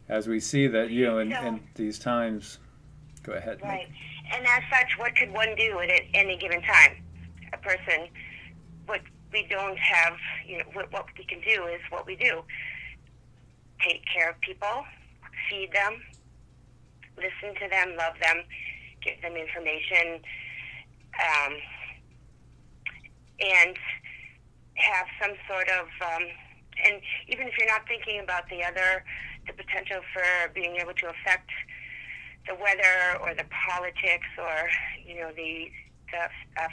As we see that, you know, in these times. Go ahead. Right. And as such, what could one do at any given time? A person, what we don't have, you know, what we can do is what we do. Take care of people, feed them, listen to them, love them, give them information, and have some sort of, and even if you're not thinking about the potential for being able to affect the weather or the politics or, you know, the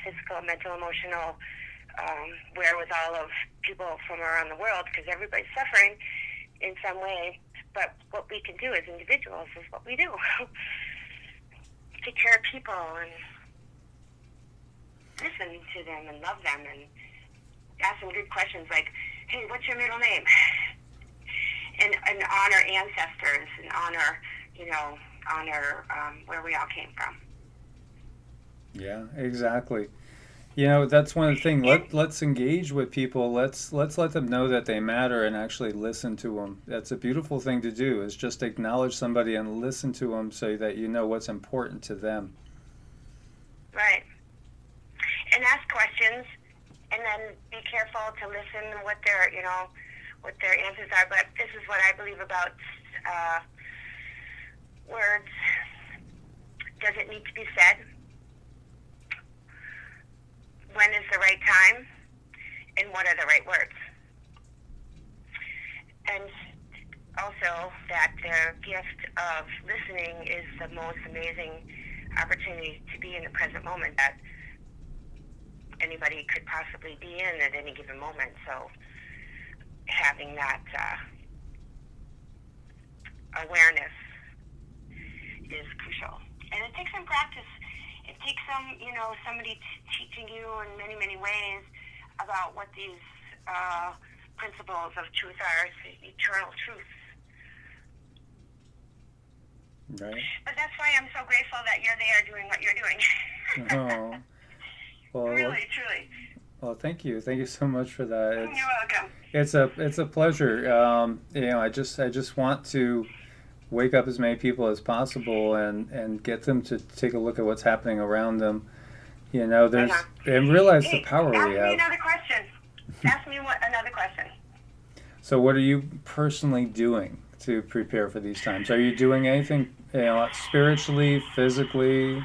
physical, mental, emotional wherewithal of people from around the world, because everybody's suffering in some way. But what we can do as individuals is what we do. Take care of people and listen to them and love them and ask them good questions like, hey, what's your middle name? And honor ancestors and honor, you know, where we all came from. Yeah, exactly. You know, that's one of the things. Let's engage with people. Let's let them know that they matter and actually listen to them. That's a beautiful thing to do, is just acknowledge somebody and listen to them so that you know what's important to them. Right. And ask questions, and then be careful to listen what their, you know, what their answers are. But this is what I believe about words. Does it need to be said? When is the right time? And what are the right words? And also that the gift of listening is the most amazing opportunity to be in the present moment. That an anybody could possibly be in at any given moment. So having that awareness is crucial. And it takes some practice. It takes some, somebody teaching you in many, many ways about what these principles of truth are, eternal truths. Right. But that's why I'm so grateful that you're there doing what you're doing. Oh, well, Really, truly. well, thank you so much for that. You're welcome. It's a pleasure. I just want to wake up as many people as possible and get them to take a look at what's happening around them. And realize the power we have. Ask me another question. Ask me another question. So what are you personally doing to prepare for these times? Are you doing anything, spiritually, physically?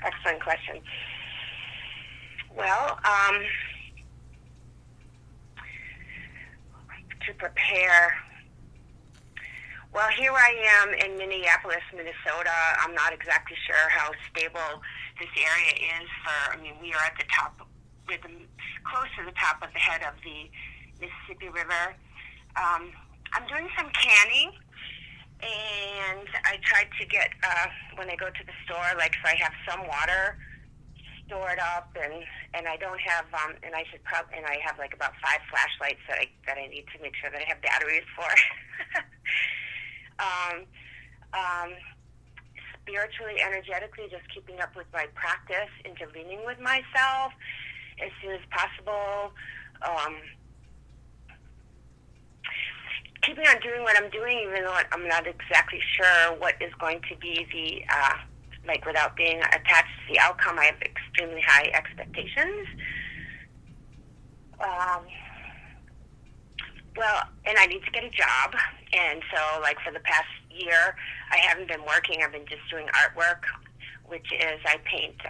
Excellent question. Well, to prepare. Well, here I am in Minneapolis, Minnesota. I'm not exactly sure how stable this area is we are at the top, close to the top of the head of the Mississippi River. I'm doing some canning, and I tried to get, when I go to the store, so I have some water stored up, and I don't have, and I have about 5 flashlights that I need to make sure that I have batteries for. Spiritually, energetically, just keeping up with my practice, intervening with myself as soon as possible, keeping on doing what I'm doing, even though I'm not exactly sure what is going to be the, without being attached to the outcome. I have extremely high expectations. Well, and I need to get a job, and so, for the past year, I haven't been working. I've been just doing artwork, which is I paint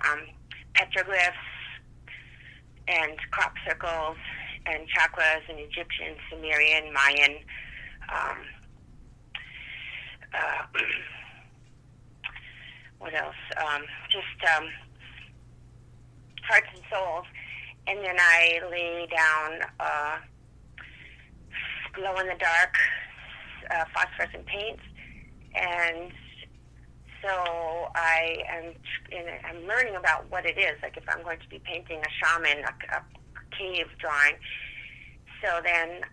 petroglyphs and crop circles and chakras and Egyptian, Sumerian, Mayan, what else? Hearts and souls. And then I lay down glow-in-the-dark phosphorescent paints, and so I'm learning about what it is. If I'm going to be painting a shaman, a cave drawing. So then,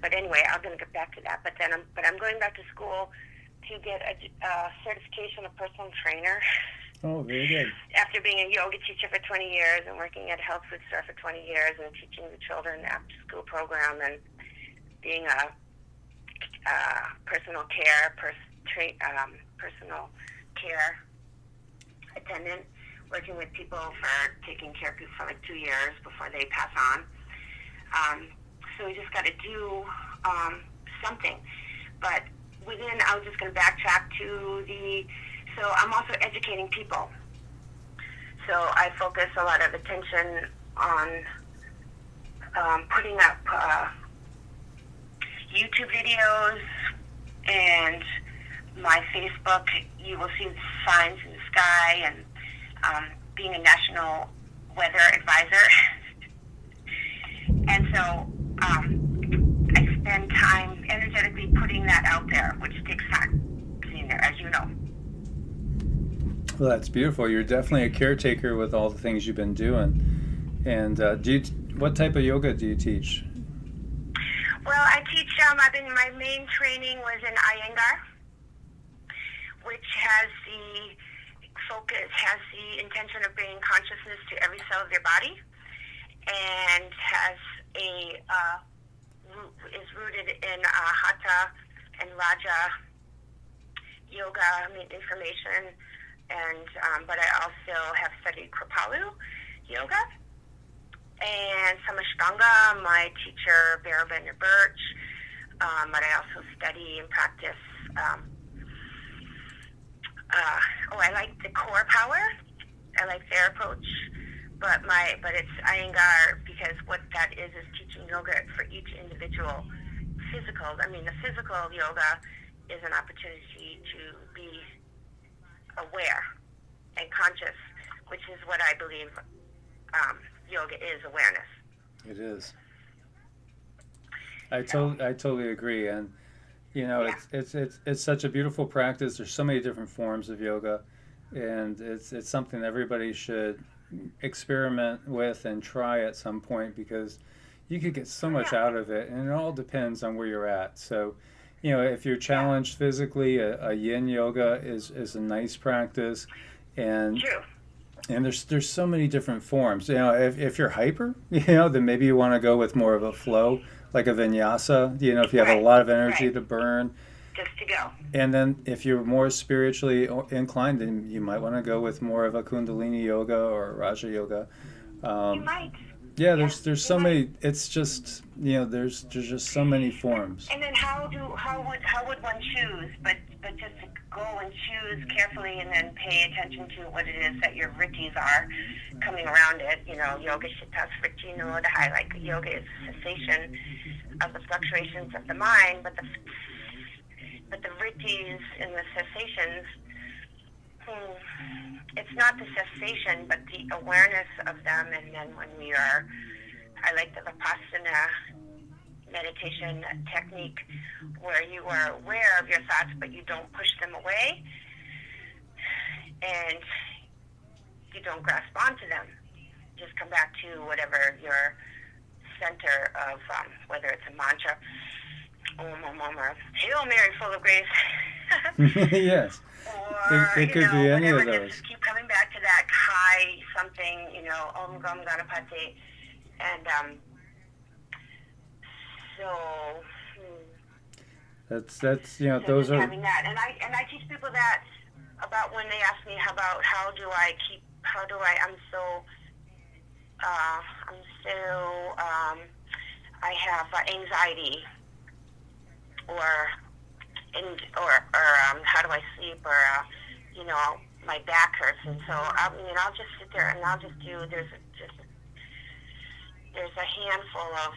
but anyway, I'm going to get back to that. But I'm going back to school to get a certification of personal trainer. Oh, very good. After being a yoga teacher for 20 years and working at a health food store for 20 years and teaching the children after school program and being a personal care attendant, working with people for taking care of people for 2 years before they pass on. So we just got to do something. But I was just going to backtrack to so I'm also educating people. So I focus a lot of attention on putting up YouTube videos and my Facebook. You will see signs in the sky, and being a national weather advisor. And so I spend time energetically putting that out there, which takes time, as you know. Well, that's beautiful. You're definitely a caretaker with all the things you've been doing. And what type of yoga do you teach? Well, I teach. My main training was in Iyengar, which has the intention of bringing consciousness to every cell of your body, and is rooted in Hatha and Raja yoga, information. And but I also have studied Kripalu yoga and some Ashtanga. My teacher, Vera Bender Birch. But I also study and practice. I like the core power. I like their approach. But it's Iyengar, because what that is teaching yoga for each individual. The physical yoga is an opportunity to be aware and conscious, which is what I believe yoga is, awareness. It is. I totally agree, and Yeah. it's such a beautiful practice. There's so many different forms of yoga, and it's something everybody should experiment with and try at some point, because you could get so much out of it, and it all depends on where you're at. So, if you're challenged physically, a yin yoga is a nice practice, and True. and there's so many different forms. If you're hyper, then maybe you want to go with more of a flow, like a vinyasa. If you have a Right. lot of energy Right. to burn. Just to go. And then if you're more spiritually inclined, then you might want to go with more of a Kundalini yoga or Raja yoga. You might. Yeah, Yeah, there's so many. It's just there's just so many forms. And then how would one choose? But just to go and choose carefully, and then pay attention to what it is that your vrittis are coming around it. Yoga chitta vritti the highlight. Yoga is cessation of the fluctuations of the mind, but the vrittis and the cessations. It's not the cessation, but the awareness of them. And then when I like the Vipassana meditation technique, where you are aware of your thoughts, but you don't push them away, and you don't grasp onto them. Just come back to whatever your center of, whether it's a mantra, or Hail Mary, full of grace. Yes. Or, it could be any of those. Just keep coming back to that high something, Om Gam Ganapati. And That's so those are. having that. And I teach people that about when they ask me about I have anxiety, or how do I sleep, or my back hurts, and so I'll just sit there and I'll just do. There's a handful of.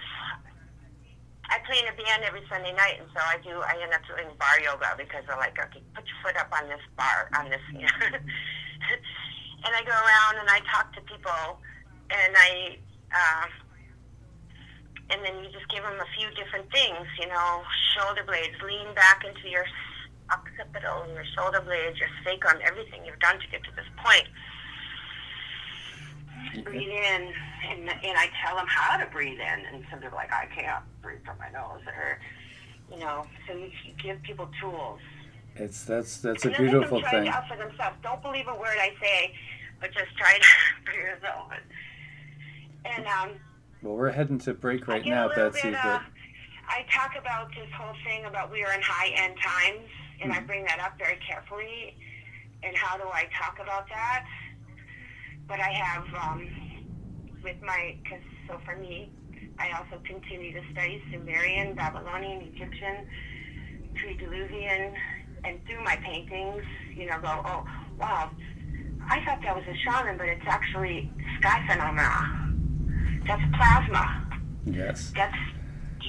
I play in a band every Sunday night, and so I end up doing bar yoga, because they're like, okay, put your foot up on this bar, on this, and I go around and I talk to people, and and then you just give them a few different things, shoulder blades, lean back into your occipital and your shoulder blades, your sacrum, everything you've done to get to this point. Breathe in, and I tell them how to breathe in, and some people are like, I can't breathe from my nose, or, so you give people tools. That's a and beautiful try thing. it out for themselves. Don't believe a word I say, but just try it for yourself. And Well, we're heading to break right now, Betsy. But I talk about this whole thing about we are in high-end times, and I bring that up very carefully. And how do I talk about that? But I have, so for me, I also continue to study Sumerian, Babylonian, Egyptian, pre-Diluvian, and through my paintings, go, oh, wow, I thought that was a shaman, but it's actually sky phenomena. That's plasma. yes. That's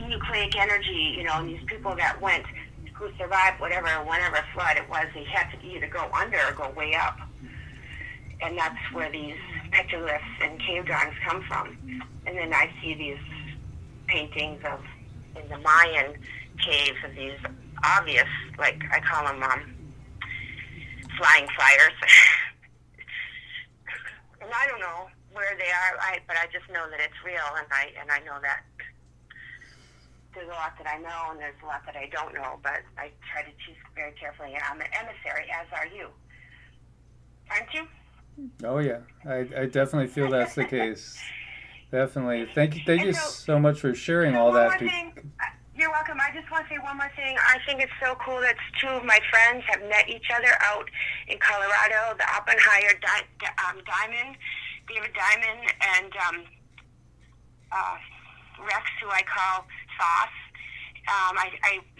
nucleic energy, and these people that who survived whatever flood it was, they had to either go under or go way up. And that's where these petroglyphs and cave drawings come from. And then I see these paintings in the Mayan caves of these obvious, like I call them flying flyers. And I don't know where they are, but I just know that it's real, and I know that there's a lot that I know, and there's a lot that I don't know, but I try to choose very carefully. And I'm an emissary, as are you. Aren't you? Oh yeah, I definitely feel that's the case. Definitely. Thank you so much for sharing all that. You're welcome. I just want to say one more thing. I think it's so cool that two of my friends have met each other out in Colorado, the Oppenheimer Diamond, David Diamond, and Rex, who I call Sauce.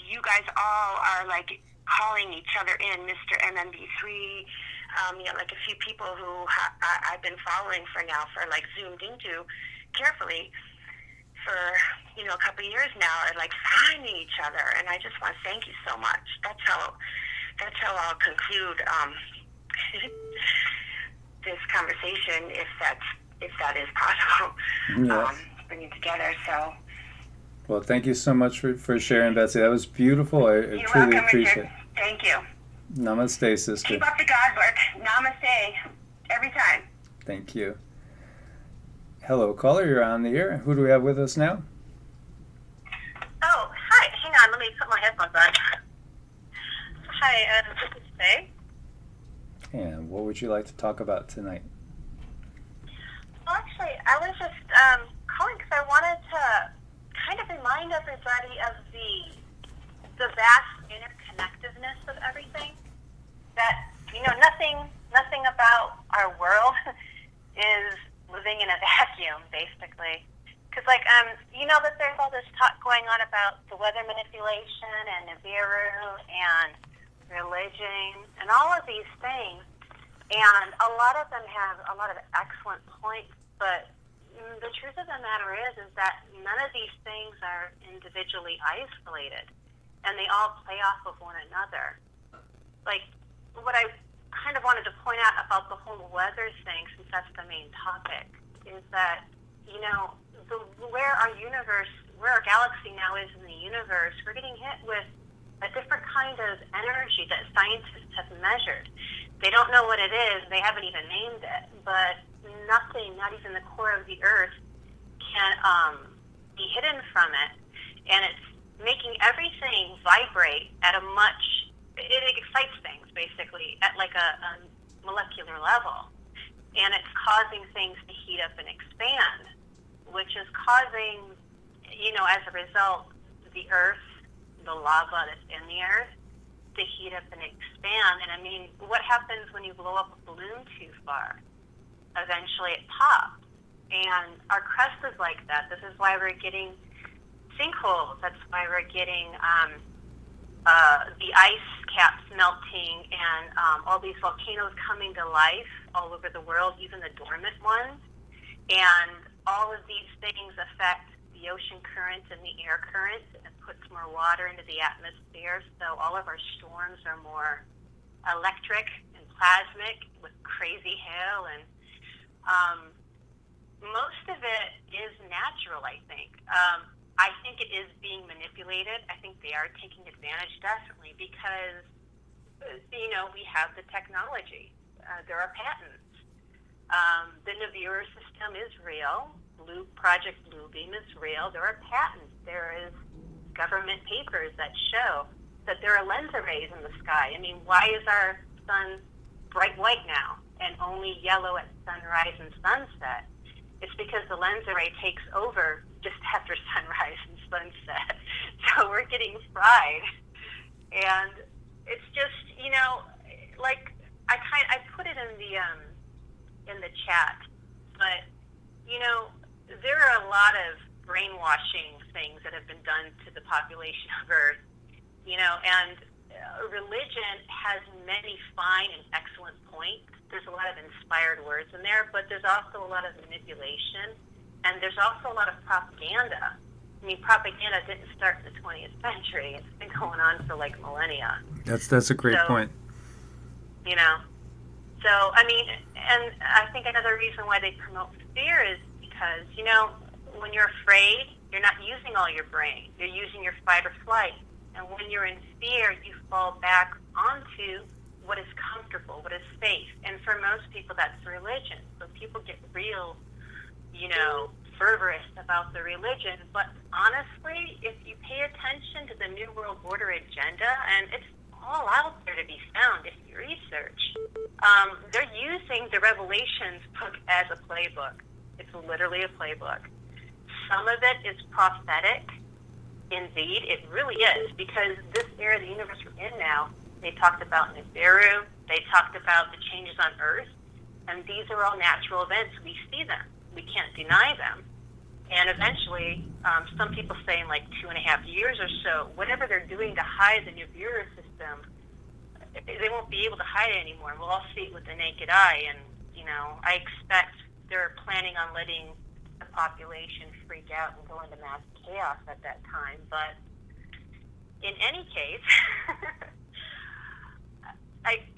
You guys all are like calling each other in, Mr. MMB3. Like a few people who I've been following for like zoomed into carefully for, a couple of years now, are like finding each other. And I just want to thank you so much. That's how I'll conclude. this conversation if that is possible. Yes. Bringing together. So. Well, thank you so much for sharing, Betsy. That was beautiful. I You're truly welcome, appreciate Richard. it. Thank you. Namaste, sister. Keep up the God work. Namaste. Every time. Thank you. Hello, caller. You're on the air. Who do we have with us now? Oh, hi. Hang on. Let me put my headphones on. Hi, this is Faye. And what would you like to talk about tonight? Well, actually, I was just calling because I wanted to kind of remind everybody of the vast interconnectedness of everything. That, nothing about our world is living in a vacuum, basically. Because, that there's all this talk going on about the weather manipulation and Nibiru and religion and all of these things. And a lot of them have a lot of excellent points, but the truth of the matter is that none of these things are individually isolated, and they all play off of one another. Like, what I kind of wanted to point out about the whole weather thing, since that's the main topic, is that, where our galaxy now is in the universe, we're getting hit with a different kind of energy that scientists have measured. They don't know what it is, they haven't even named it, but nothing, not even the core of the Earth, can be hidden from it. And it's making everything vibrate at it excites things, basically, at like a molecular level. And it's causing things to heat up and expand, which is causing, as a result, the Earth, the lava that's in the Earth, to heat up and expand. And what happens when you blow up a balloon too far? Eventually it pops. And our crust is like that. This is why we're getting sinkholes. That's why we're getting the ice caps melting and all these volcanoes coming to life all over the world, even the dormant ones. And all of these things affect the ocean currents and the air currents, and it puts more water into the atmosphere. So all of our storms are more electric and plasmic with crazy hail. And most of it is natural, I think. I think it is being manipulated. I think they are taking advantage, definitely, because, we have the technology. There are patents. The Nibiru system is real. Project Bluebeam is real. There are patents. There is government papers that show that there are lens arrays in the sky. Why is our sun bright white now and only yellow at sunrise and sunset? It's because the lens array takes over just after sunrise and sunset. So we're getting fried. And it's just, I put it in the chat, but, there are a lot of brainwashing things that have been done to the population of Earth, and religion has many fine and excellent points. There's a lot of inspired words in there, but there's also a lot of manipulation, and there's also a lot of propaganda. Propaganda didn't start in the 20th century. It's been going on for like millennia. That's a great point. So, and I think another reason why they promote fear is because, when you're afraid, you're not using all your brain. You're using your fight or flight. And when you're in fear, you fall back onto what is comfortable, what is safe. And for most people, that's religion. So people get real, fervorous about the religion. But honestly, if you pay attention to the New World Order agenda, and it's all out there to be found if you research, they're using the Revelations book as a playbook. It's literally a playbook. Some of it is prophetic. Indeed, it really is, because this era of the universe we're in now, they talked about Nibiru, they talked about the changes on Earth, and these are all natural events. We see them. We can't deny them. And eventually, some people say in like 2.5 years or so, whatever they're doing to hide the Nibiru system, they won't be able to hide it anymore. We'll all see it with the naked eye. And, I expect they're planning on letting the population freak out and go into mass chaos at that time. But in any case,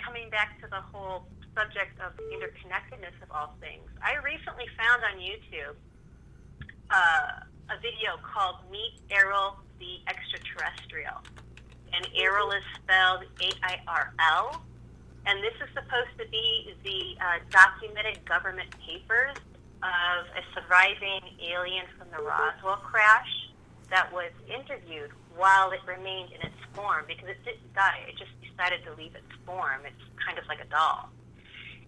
coming back to the whole subject of the interconnectedness of all things, I recently found on YouTube a video called Meet Errol the Extraterrestrial. And Errol is spelled AIRL. And this is supposed to be the documented government papers of a surviving alien from the Roswell crash that was interviewed while it remained in its form, because it didn't die. It just decided to leave its form. It's kind of like a doll.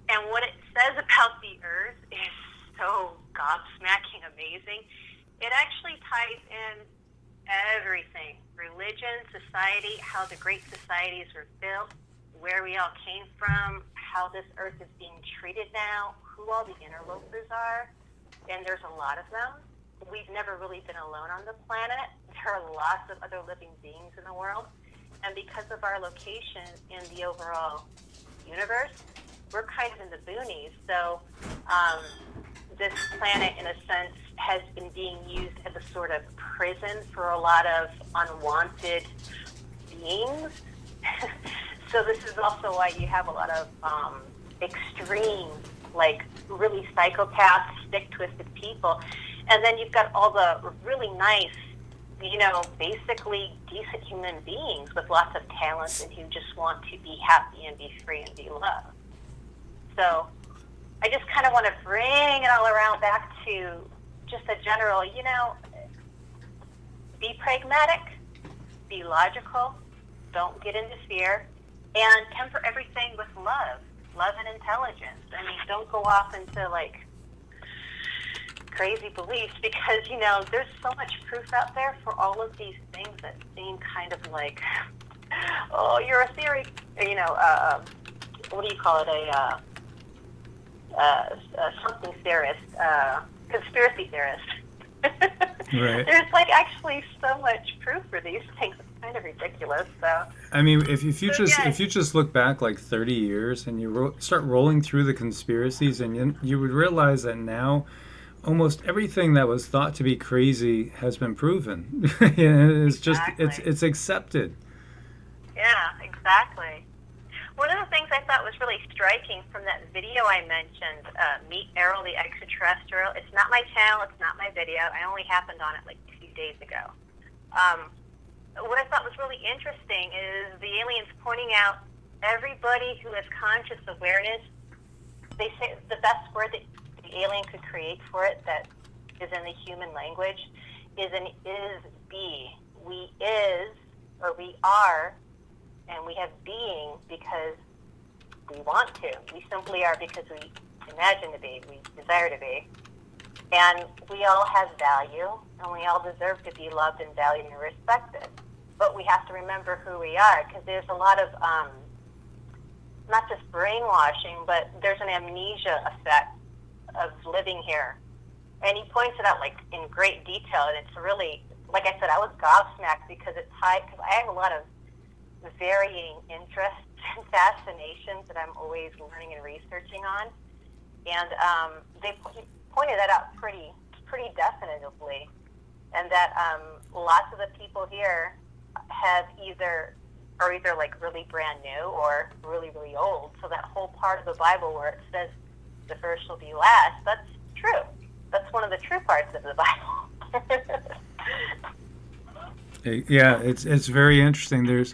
And what it says about the Earth is so gobsmacking amazing. It actually ties in everything: religion, society, how the great societies were built, where we all came from, how this Earth is being treated now, who all the interlopers are, and there's a lot of them. We've never really been alone on the planet. There are lots of other living beings in the world, and because of our location in the overall universe, we're kind of in the boonies. So this planet, in a sense, has been being used as a sort of prison for a lot of unwanted beings. So this is also why you have a lot of extreme, like really psychopath, stick-twisted people. And then you've got all the really nice, basically decent human beings with lots of talents and who just want to be happy and be free and be loved. So I just kind of want to bring it all around back to just a general, be pragmatic, be logical, don't get into fear, and temper everything with love and intelligence. I mean, don't go off into crazy beliefs, because there's so much proof out there for all of these things that seem kind of like, oh, you're a theory, what do you call it, something theorist, conspiracy theorist. Right. There's actually so much proof for these things. It's kind of ridiculous. So I mean, if you just look back 30 years and you start rolling through the conspiracies, and you would realize that now almost everything that was thought to be crazy has been proven. It's exactly. just it's accepted. Yeah, exactly. One of the things I thought was really striking from that video I mentioned, Meet Errol the Extraterrestrial. It's not my channel, it's not my video. I only happened on it a few days ago. What I thought was really interesting is the aliens pointing out everybody who has conscious awareness. They say the best word that the alien could create for it that is in the human language is an is-be. We is, or we are, and we have being because we want to. We simply are because we imagine to be, we desire to be. And we all have value, and we all deserve to be loved and valued and respected. But we have to remember who we are, because there's a lot of, not just brainwashing, but there's an amnesia effect of living here. And he points it out in great detail, and it's really, like I said, I was gobsmacked because it's high, because I have a lot of varying interests and fascinations that I'm always learning and researching on, and he pointed that out pretty definitively, and that lots of the people here are either really brand new or really old. So that whole part of the Bible where it says the first will be last, that's true. That's one of the true parts of the Bible. Yeah, it's very interesting.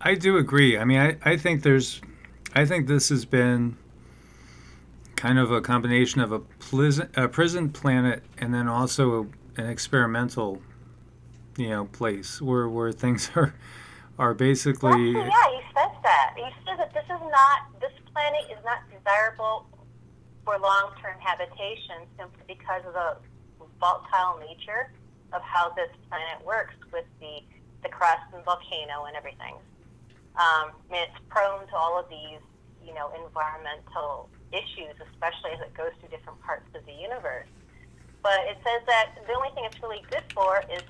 I do agree. I mean, I think this has been kind of a combination of a prison planet and then also an experimental, place where things are basically. Well, yeah, he says that. He says that this planet is not desirable for long-term habitation simply because of the volatile nature of how this planet works with the crust and volcano and everything. It's prone to all of these, environmental issues, especially as it goes through different parts of the universe. But it says that the only thing it's really good for is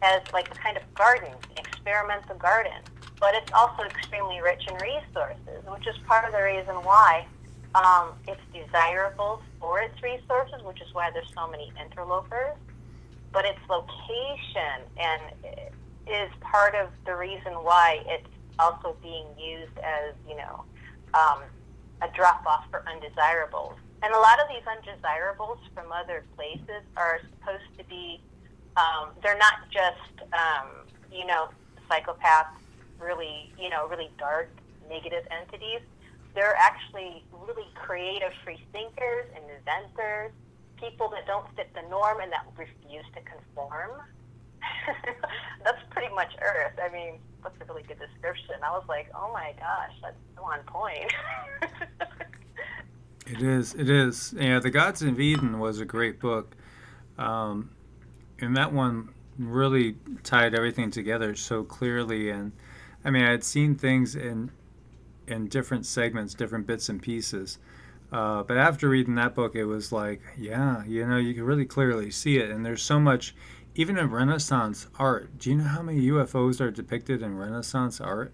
as a kind of garden, an experimental garden. But it's also extremely rich in resources, which is part of the reason why it's desirable for its resources, which is why there's so many interlopers. But its location is part of the reason why it's also being used as, a drop-off for undesirables. And a lot of these undesirables from other places are supposed to be, they're not just, psychopaths, really, really dark, negative entities. They're actually really creative free thinkers and inventors, people that don't fit the norm and that refuse to conform. That's pretty much Earth. I mean, that's a really good description. I was like, oh my gosh, that's so on point. It is. Yeah, The Gods of Eden was a great book. And that one really tied everything together so clearly. And I mean, I had seen things in different segments, different bits and pieces. But after reading that book, it was like, yeah, you can really clearly see it. And there's so much, even in Renaissance art. Do you know how many UFOs are depicted in Renaissance art?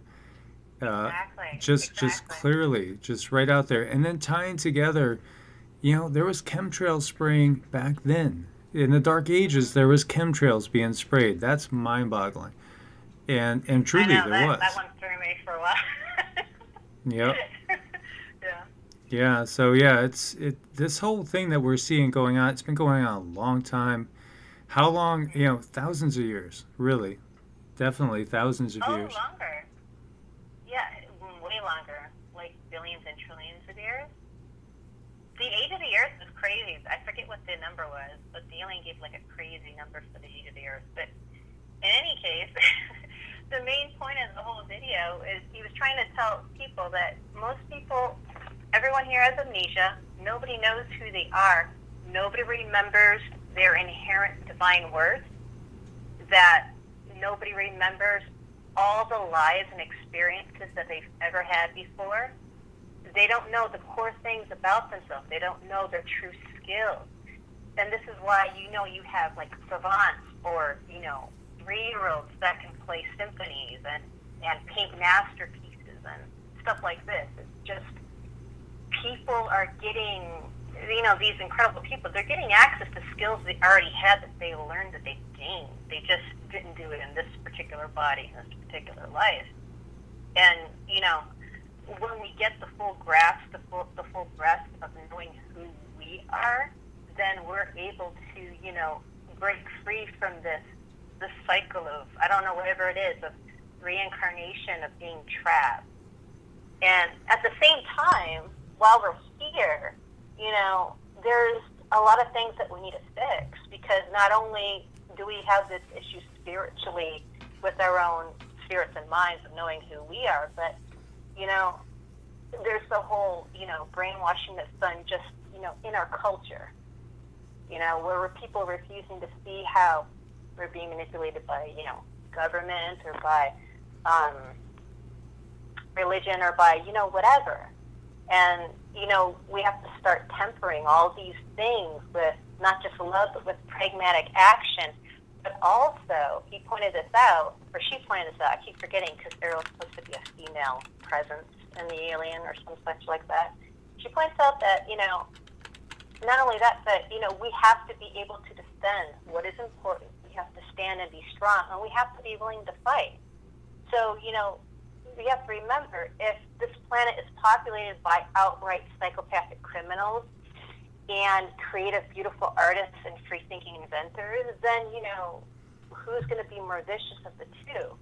Exactly. Just clearly, just right out there. And then tying together, there was chemtrail spraying back then. In the Dark Ages, there was chemtrails being sprayed. That's mind-boggling. And truly, I know, there was. that one threw me for a while. Yep. Yeah. Yeah. So yeah, this whole thing that we're seeing going on. It's been going on a long time. How long? Thousands of years. Really, definitely thousands of years. Longer. Yeah, way longer. Like billions and trillions of years. The age of the Earth is crazy. I forget what the number was, but the alien gave like a crazy number for the age of the Earth. But in any case, the main point of the whole video is he was trying to tell people that most people, everyone here has amnesia. Nobody knows who they are. Nobody remembers their inherent divine worth. That nobody remembers all the lives and experiences that they've ever had before. They don't know the core things about themselves. They don't know their true skills. And this is why, you have like savants or, 3-year-olds that can play symphonies and paint masterpieces and stuff like this. It's just people are getting, these incredible people, they're getting access to skills they already had that they learned, that they gained. They just didn't do it in this particular body, in this particular life. And, when we get the full grasp, the full breadth of knowing who we are, then we're able to, break free from this cycle of, I don't know, whatever it is, of reincarnation, of being trapped. And at the same time, while we're here, there's a lot of things that we need to fix, because not only do we have this issue spiritually with our own spirits and minds of knowing who we are, but there's the whole, brainwashing that's done just, in our culture, where people refusing to see how we're being manipulated by, government or by religion or by, whatever. And, we have to start tempering all these things with not just love, but with pragmatic action. But also, he pointed this out, or she pointed this out, I keep forgetting because Ariel's supposed to be a female presence in the alien or some such like that. She points out that, not only that, but, we have to be able to defend what is important. We have to stand and be strong, and we have to be willing to fight. So, we have to remember, if this planet is populated by outright psychopathic criminals and creative, beautiful artists and free-thinking inventors, then, who's going to be more vicious of the two?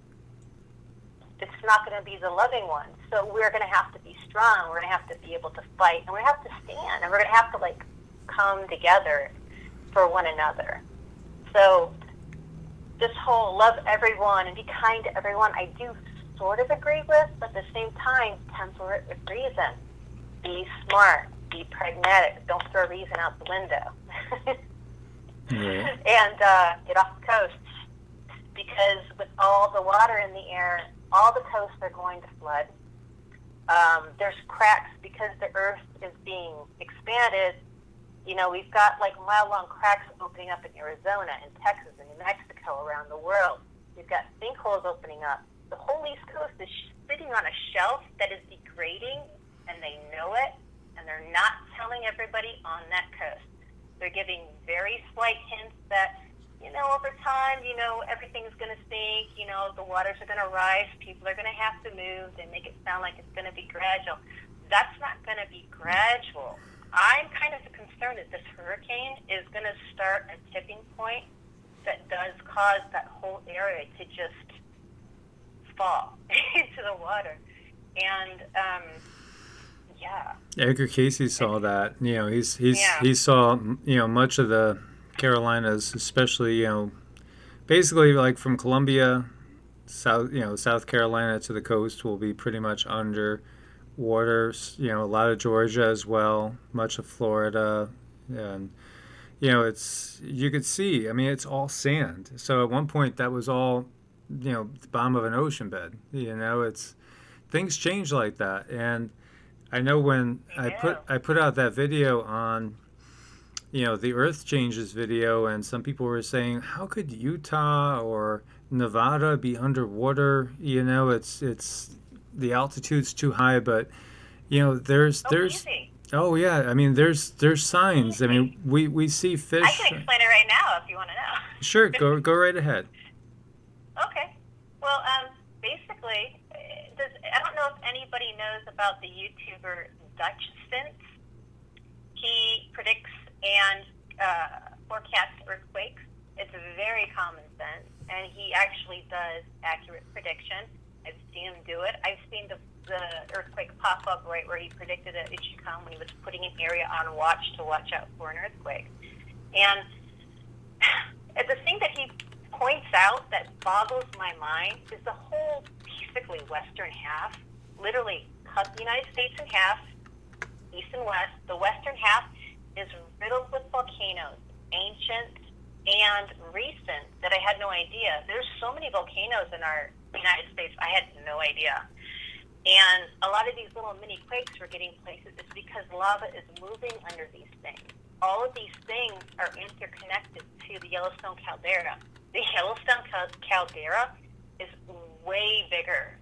It's not going to be the loving one. So we're going to have to be strong. We're going to have to be able to fight, and we have to stand, and we're going to have to, come together for one another. So this whole love everyone and be kind to everyone, I do sort of agree with, but at the same time, temper it with reason. Be smart. Be pragmatic. Don't throw reason out the window. Yeah. And get off the coasts. Because with all the water in the air, all the coasts are going to flood. There's cracks because the earth is being expanded. We've got mile-long cracks opening up in Arizona, in Texas, and New Mexico, around the world. We've got sinkholes opening up. The whole East Coast is sitting on a shelf that is degrading, and they know it, and they're not telling everybody on that coast. They're giving very slight hints that, over time, everything's going to sink, the waters are going to rise, people are going to have to move. They make it sound like it's going to be gradual. that's not going to be gradual. I'm kind of concerned that this hurricane is going to start a tipping point that does cause that whole area to just fall into the water. And yeah, Edgar Casey saw that. You know, he Yeah. saw, you know, much of the Carolinas, especially, you know, basically like from Columbia, South Carolina to the coast will be pretty much under water. You know, a lot of Georgia as well, much of Florida, and you know, you could see. I mean, it's all sand. So at one point, that was all, you know, the bottom of an ocean bed. You know, it's things change like that. And I know when I put out that video on, you know, the Earth changes video, and some people were saying, how could Utah or Nevada be underwater? You know, it's the altitude's too high, but you know, there's Easy. oh yeah, I mean, there's signs. I mean, we see I fish. can explain it right now if you want to know. Sure, go right ahead. Okay. Well, basically, I don't know if anybody knows about the YouTuber Dutch Sense. He predicts and forecasts earthquakes. It's very common sense, and he actually does accurate prediction. I've seen him do it. I've seen the earthquake pop up right where he predicted it at QiGong when he was putting an area on watch to watch out for an earthquake. And the thing that he points out that boggles my mind is the whole, basically, western half, literally cut the United States in half, east and west. The western half is riddled with volcanoes, ancient and recent, that I had no idea. There's so many volcanoes in our United States, I had no idea. And a lot of these little mini quakes we're getting places is because lava is moving under these things. All of these things are interconnected to the Yellowstone caldera. The Yellowstone caldera is way bigger,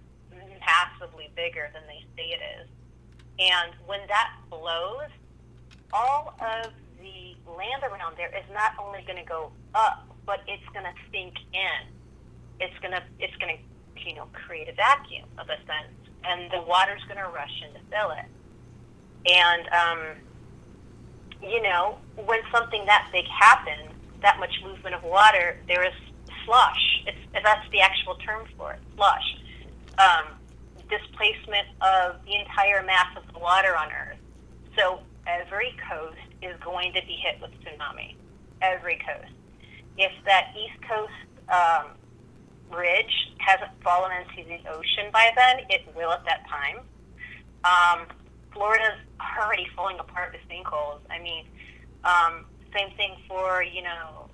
massively bigger than they say it is. And when that blows, all of the land around there is not only going to go up, but it's going to sink in. It's going to you know, create a vacuum of a sense, and the water's going to rush in to fill it. And you know, when something that big happens, that much movement of water, there is slush. That's the actual term for it, slush. Displacement of the entire mass of the water on Earth. So every coast is going to be hit with tsunami. Every coast. If that East Coast ridge hasn't fallen into the ocean by then, it will at that time. Florida's already falling apart with sinkholes. I mean, same thing for, you know,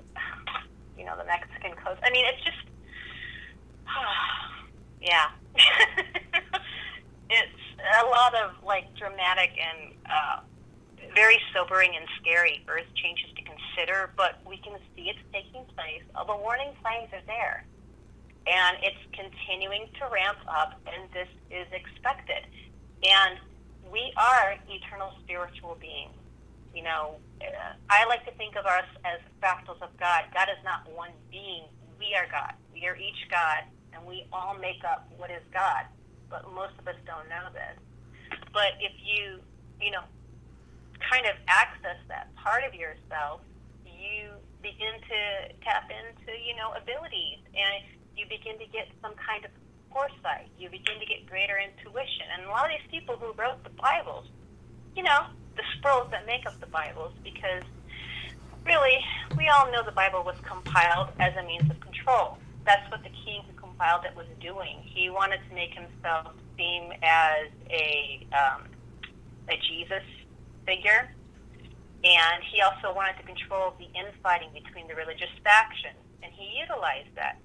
the Mexican coast. I mean, it's just, yeah. It's a lot of, like, dramatic and very sobering and scary earth changes to consider, but we can see it's taking place. All the warning signs are there. And it's continuing to ramp up, and this is expected. And we are eternal spiritual beings. You know, I like to think of us as fractals of God. God is not one being. We are God. We are each God, and we all make up what is God. But most of us don't know this. But if you know, kind of access that part of yourself, you begin to tap into, you know, abilities, and you begin to get some kind of foresight. You begin to get greater intuition. And a lot of these people who wrote the Bibles, you know, the scrolls that make up the Bibles, because really, we all know the Bible was compiled as a means of control. That's what the king who compiled it was doing. He wanted to make himself seem as a Jesus figure, and he also wanted to control the infighting between the religious factions, and he utilized that.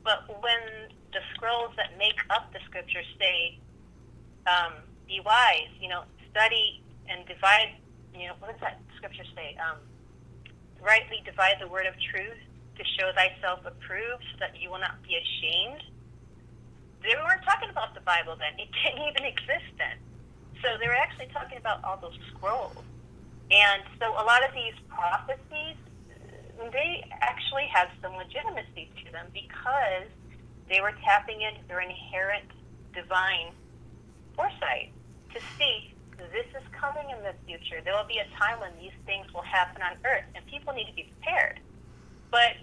But when the scrolls that make up the scriptures say, be wise, you know, study and divide, you know, what does that scripture say? Rightly divide the word of truth to show thyself approved so that you will not be ashamed. They weren't talking about the Bible then. It didn't even exist then. So they were actually talking about all those scrolls. And so a lot of these prophecies, they actually have some legitimacy to them because they were tapping into their inherent divine foresight to see this is coming in the future. There will be a time when these things will happen on Earth, and people need to be prepared. But,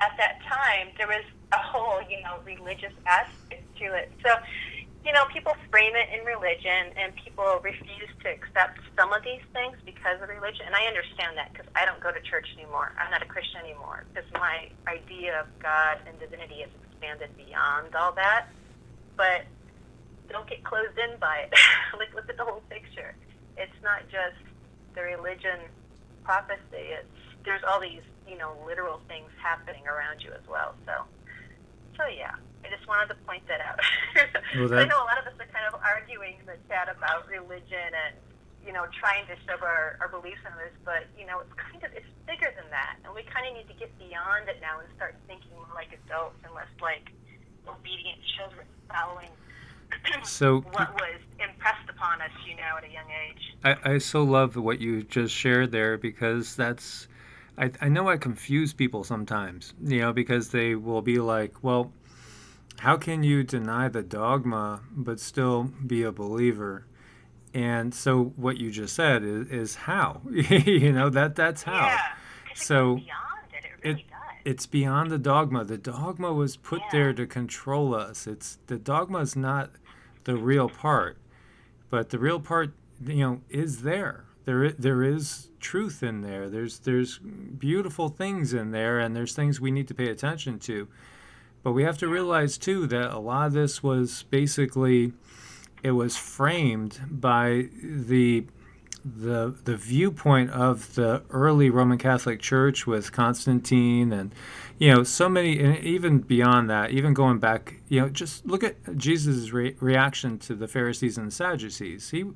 at that time, there was a whole, religious aspect to it. So, people frame it in religion, and people refuse to accept some of these things because of religion. And I understand that because I don't go to church anymore. I'm not a Christian anymore because my idea of God and divinity has expanded beyond all that. But don't get closed in by it. Look at the whole picture. It's not just the religion prophecy. There's all these, literal things happening around you as well. So yeah, I just wanted to point that out. Well, I know a lot of us are kind of arguing in the chat about religion and, trying to shove our beliefs in this, but, it's bigger than that. And we kind of need to get beyond it now and start thinking more like adults and less like obedient children following So what was impressed upon us, at a young age. I so love what you just shared there, because that's, I know I confuse people sometimes, because they will be like, well, how can you deny the dogma but still be a believer? And so what you just said is how, that's how. Yeah, So it goes beyond it. It really does. it's beyond the dogma. The dogma was put there to control us. The dogma is not the real part, but the real part, is there. There is truth in there. There's beautiful things in there, and there's things we need to pay attention to. But we have to realize too that a lot of this was basically, it was framed by the viewpoint of the early Roman Catholic Church with Constantine, and so many, and even beyond that, even going back, just look at Jesus' reaction to the Pharisees and the Sadducees. He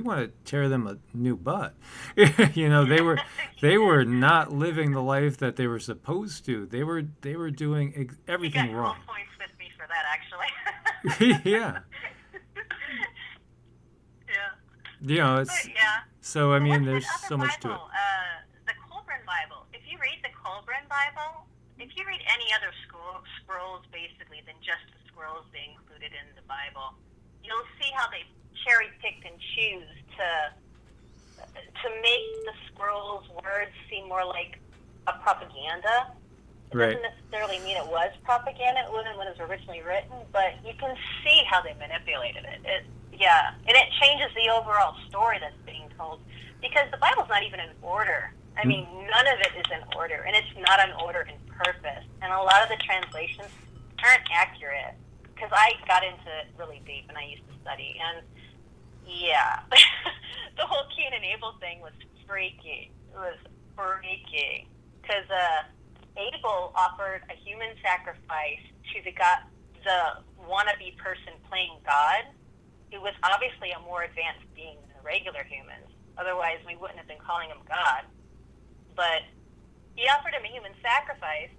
wanted to tear them a new butt. They were not living the life that they were supposed to. They were doing everything wrong. You got points with me for that, actually. Yeah. Yeah. So I mean, What's there's that other so much to it. Bible? The Colburn Bible. If you read the Colburn Bible, if you read any other scrolls basically than just the scrolls they included in the Bible, you'll see how they cherry picked and choose to make the scrolls words seem more like a propaganda. It doesn't necessarily mean it was propaganda. It wasn't when it was originally written, but you can see how they manipulated it. And it changes the overall story that's being told, because the Bible's not even in order. I mean, none of it is in order, and it's not in order in purpose. And a lot of the translations aren't accurate, because I got into it really deep and I used to study, and the whole Cain and Abel thing was freaky. It was freaky, because Abel offered a human sacrifice to the wannabe person playing God, who was obviously a more advanced being than regular humans. Otherwise, we wouldn't have been calling him God. But he offered him a human sacrifice,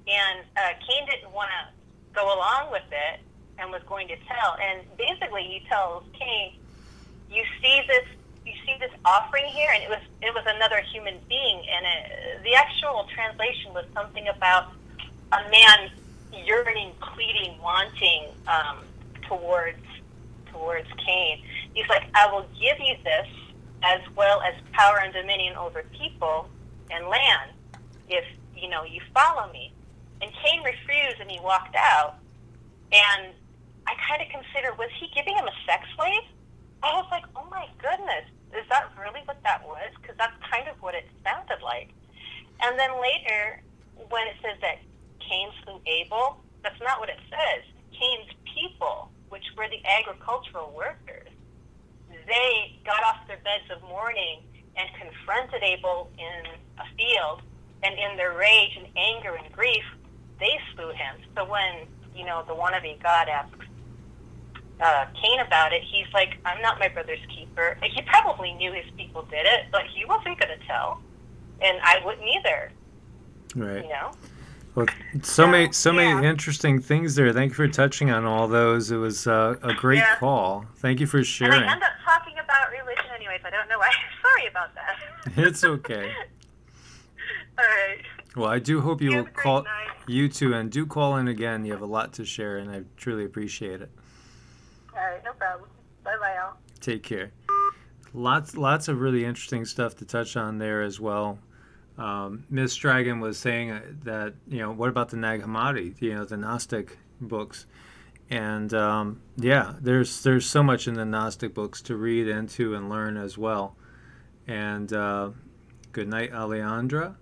and Cain didn't want to go along with it and was going to tell. And basically, he tells Cain, "You see this offering here?" And it was another human being, and the actual translation was something about a man yearning, pleading, wanting towards Cain. He's like, "I will give you this as well as power and dominion over people and land if you follow me." And Cain refused, and he walked out. And I kind of consider, was he giving him a sex slave? I was like, oh my goodness, is that really what that was? Because that's kind of what it sounded like. And then later, when it says that Cain slew Abel, that's not what it says. Cain's people, which were the agricultural workers, they got off their beds of mourning and confronted Abel in a field, and in their rage and anger and grief, they slew him. So when, the wannabe God asks Cain about it, he's like, "I'm not my brother's keeper." He probably knew his people did it, but he wasn't going to tell, and I wouldn't either. Right. Well, so many interesting things there. Thank you for touching on all those. It was a great call. Thank you for sharing. And I end up talking about religion anyways. I don't know why. Sorry about that. It's okay. All right. Well, I do hope you will call night. You too, and do call in again. You have a lot to share, and I truly appreciate it. All right, no problem. Bye-bye, all. Take care. Lots of really interesting stuff to touch on there as well. Miss Dragon was saying that, what about the Nag Hammadi, the Gnostic books? And there's so much in the Gnostic books to read into and learn as well. And good night, Alejandra.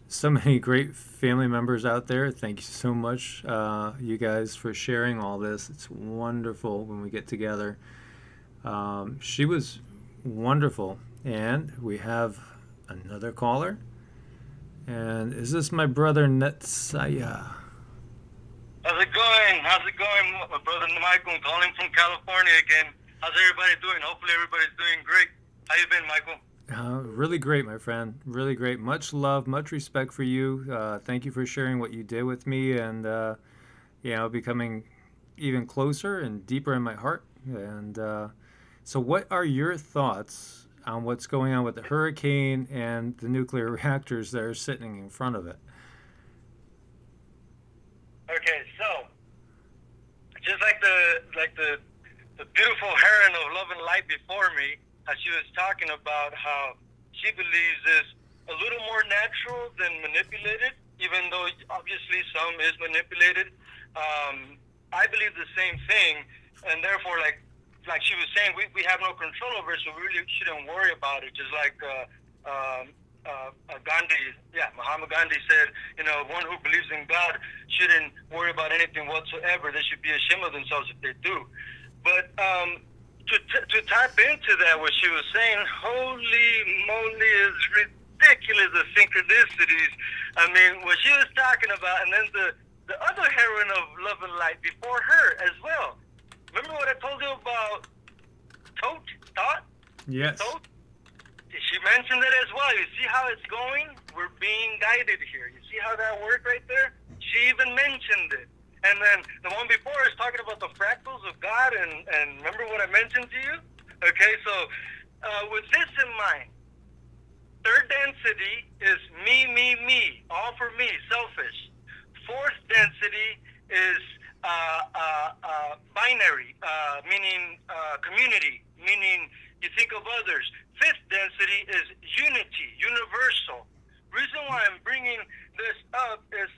So many great family members out there. Thank you so much, you guys, for sharing all this. It's wonderful when we get together. She was wonderful. And we have another caller. And is this my brother Netsaya? How's it going? My brother Michael, I'm calling from California again. How's everybody doing? Hopefully everybody's doing great. How you been, Michael? Really great, my friend. Really great. Much love, much respect for you. Thank you for sharing what you did with me, and becoming even closer and deeper in my heart. And so, what are your thoughts on what's going on with the hurricane and the nuclear reactors that are sitting in front of it? Okay, so just like the beautiful heron of love and light before me, as she was talking about how she believes is a little more natural than manipulated, even though obviously some is manipulated. I believe the same thing, and therefore, like she was saying, we have no control over it, so we really shouldn't worry about it. Just like Muhammad Gandhi said, one who believes in God shouldn't worry about anything whatsoever. They should be ashamed of themselves if they do. But to tap into that, what she was saying, holy moly, is ridiculous, the synchronicities. I mean, what she was talking about, and then the other heroine of love and light before her as well. Remember what I told you about Tot? Yes. Tot? She mentioned it as well. You see how it's going? We're being guided here. You see how that worked right there? She even mentioned it. And then the one before is talking about the fractals of God, and remember what I mentioned to you? Okay, so with this in mind, third density is me, all for me, selfish. Fourth density is binary, meaning community, meaning you think of others. Fifth density is unity, universal. Reason why I'm bringing this up is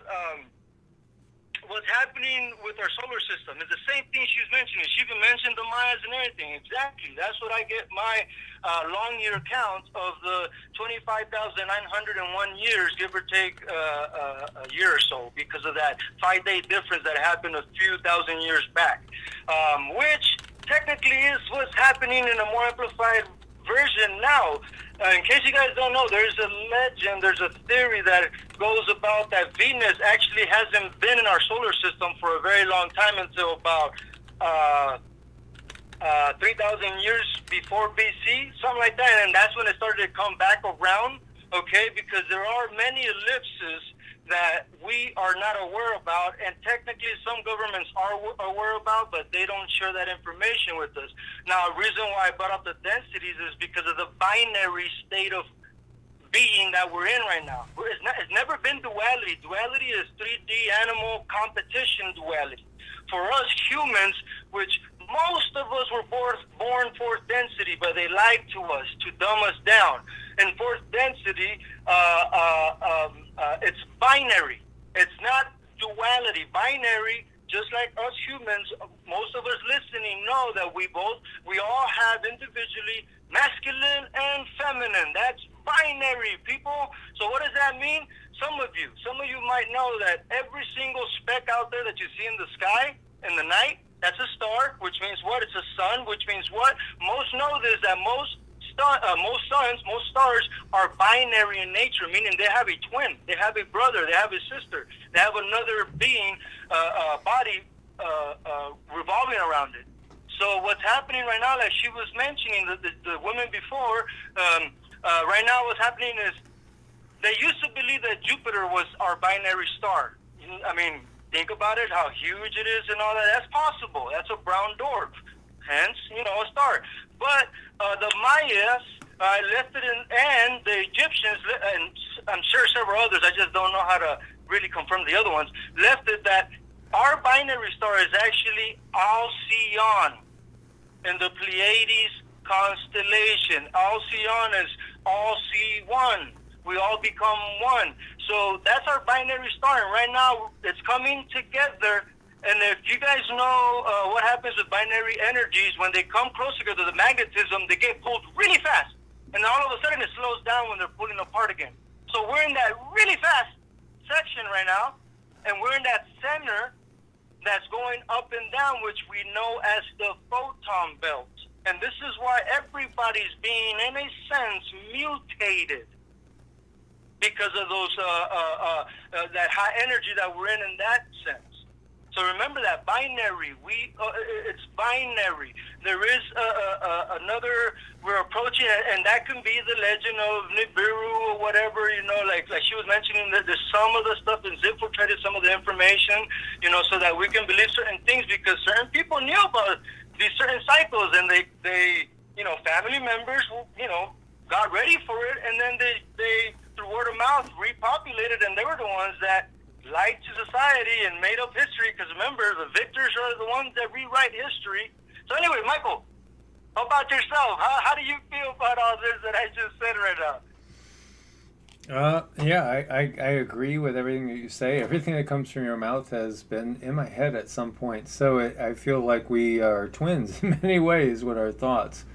what's happening with our solar system is the same thing she was mentioning. She even mentioned the Mayas and everything. Exactly. That's what I get my long year count of the 25,901 years, give or take a year or so, because of that 5-day difference that happened a few thousand years back, which technically is what's happening in a more amplified version now. In case you guys don't know, there's a legend, there's a theory that goes about that Venus actually hasn't been in our solar system for a very long time, until about 3,000 years before BC, something like that, and that's when it started to come back around, okay, because there are many ellipses that we are not aware about, and technically some governments are aware about, but they don't share that information with us. Now, a reason why I brought up the densities is because of the binary state of being that we're in right now. It's never been duality. Duality is 3D animal competition duality. For us humans, which most of us were born fourth density, but they lied to us to dumb us down. In fourth density, it's binary. It's not duality. Binary, just like us humans, most of us listening know that we all have individually masculine and feminine. That's binary, people. So what does that mean? Some of you might know that every single speck out there that you see in the sky in the night, that's a star, which means what? It's a sun, which means what? Most know this, that most stars are binary in nature, meaning they have a twin, they have a brother, they have a sister, they have another being, body revolving around it. So what's happening right now, like she was mentioning, the women before, right now what's happening is they used to believe that Jupiter was our binary star. I mean, think about it, how huge it is and all that. That's possible. That's a brown dwarf. Hence, a star. But the Mayas left it in, and the Egyptians, and I'm sure several others, I just don't know how to really confirm the other ones, left it that our binary star is actually Alcyon. in the Pleiades constellation. Alcyon is all see one. We all become one. So that's our binary star. And right now, it's coming together. And if you guys know what happens with binary energies, when they come close together, the magnetism, they get pulled really fast. And all of a sudden, it slows down when they're pulling apart again. So we're in that really fast section right now. And we're in that center that's going up and down, which we know as the photon belt. And this is why everybody's being, in a sense, mutated because of those that high energy that we're in that sense. So remember that binary. It's binary. There is another we're approaching, and that can be the legend of Nibiru or whatever. Like she was mentioning that some of the stuff is infiltrated, some of the information, so that we can believe certain things because certain people knew about these certain cycles, and they family members, got ready for it, and then they through word of mouth repopulated, and they were the ones that lied to society and made up history, because remember, the victors are the ones that rewrite history. So anyway, Michael, how about yourself? How do you feel about all this that I just said right now? Yeah, I agree with everything that you say. Everything that comes from your mouth has been in my head at some point. So I feel like we are twins in many ways with our thoughts.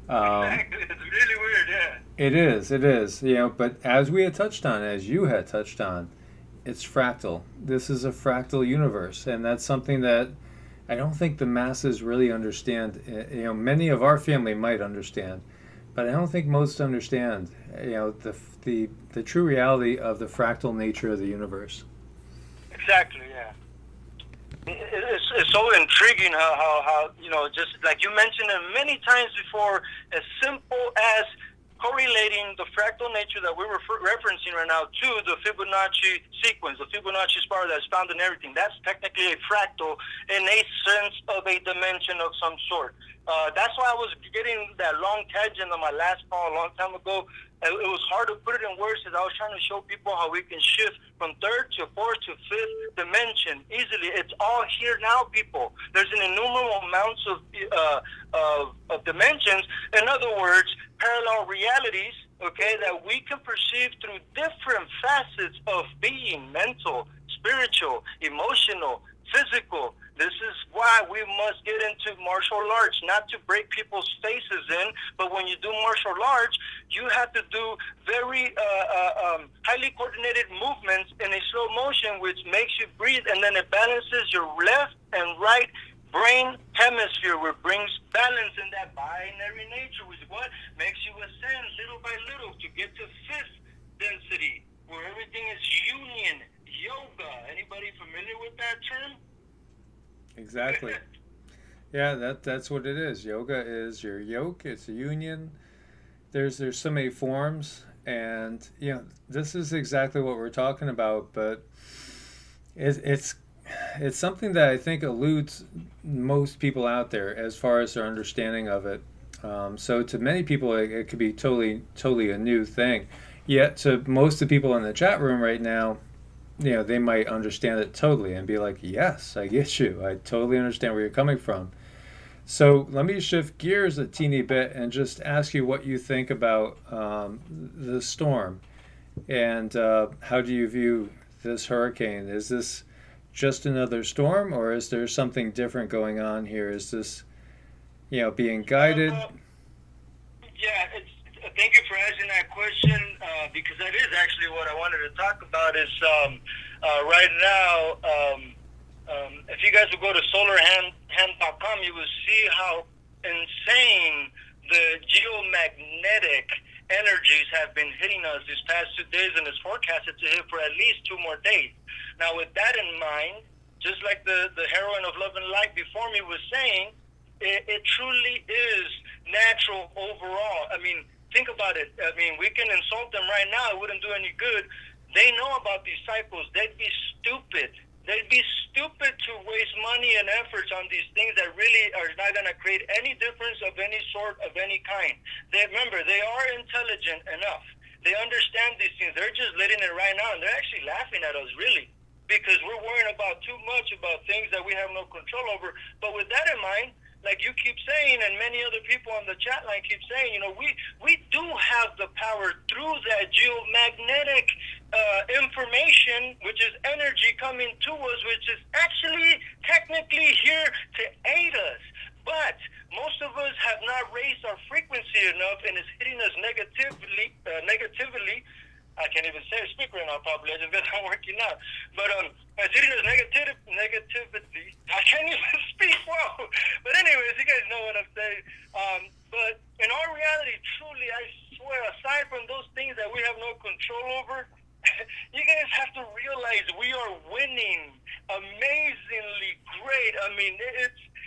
Exactly. It's really weird, yeah. It is. But as we had touched on, as you had touched on, it's fractal. This is a fractal universe, and that's something that I don't think the masses really understand. Many of our family might understand, but I don't think most understand. The true reality of the fractal nature of the universe. Exactly. Yeah. It's so intriguing how just like you mentioned it many times before, as simple as correlating the fractal nature that we're referencing right now to the Fibonacci sequence, the Fibonacci spiral that's found in everything. That's technically a fractal in a sense of a dimension of some sort. That's why I was getting that long tangent on my last call a long time ago. It was hard to put it in words because I was trying to show people how we can shift from third to fourth to fifth dimension easily. It's all here now, people. There's an innumerable amounts of dimensions. In other words, parallel realities, okay, that we can perceive through different facets of being, mental, spiritual, emotional, physical. This is why we must get into martial arts, not to break people's faces in, but when you do martial arts, you have to do very highly coordinated movements in a slow motion, which makes you breathe, and then it balances your left and right brain hemisphere, which brings balance in that binary nature, which is what makes you ascend little by little to get to fifth density, where everything is union, yoga. Anybody familiar with that term? Exactly. Yeah, that's what it is. Yoga is your yoke. It's a union. There's so many forms, and this is exactly what we're talking about. But it's something that I think eludes most people out there as far as their understanding of it. So to many people, it could be totally a new thing. Yet to most of the people in the chat room right now, they might understand it totally and be like, yes, I get you. I totally understand where you're coming from. So let me shift gears a teeny bit and just ask you what you think about the storm. And how do you view this hurricane? Is this just another storm, or is there something different going on here? Is this, being guided? Thank you for asking that question, because that is actually what I wanted to talk about. Is right now, if you guys will go to solarhand.com, you will see how insane the geomagnetic energies have been hitting us these past 2 days, and it's forecasted to hit for at least 2 more days. Now, with that in mind, just like the heroine of Love and Light before me was saying, it truly is natural overall. I mean, think about it. I mean, we can insult them right now. It wouldn't do any good. They know about these cycles. They'd be stupid. They'd be stupid to waste money and efforts on these things that really are not going to create any difference of any sort, of any kind. Remember, they are intelligent enough. They understand these things. They're just letting it right now, and they're actually laughing at us, really, because we're worrying about too much about things that we have no control over. But with that in mind, like you keep saying, and many other people on the chat line keep saying, we do have the power through that geomagnetic information, which is energy coming to us, which is actually technically here to aid us. But most of us have not raised our frequency enough, and it's hitting us negatively. I can't even say speak right now, probably. I just got I'm working out. But it's hitting us negativity. I can't even speak well. But anyways, you guys know what I'm saying. But in our reality, truly, I swear, aside from those things that we have no control over, you guys have to realize we are winning amazingly great. I mean,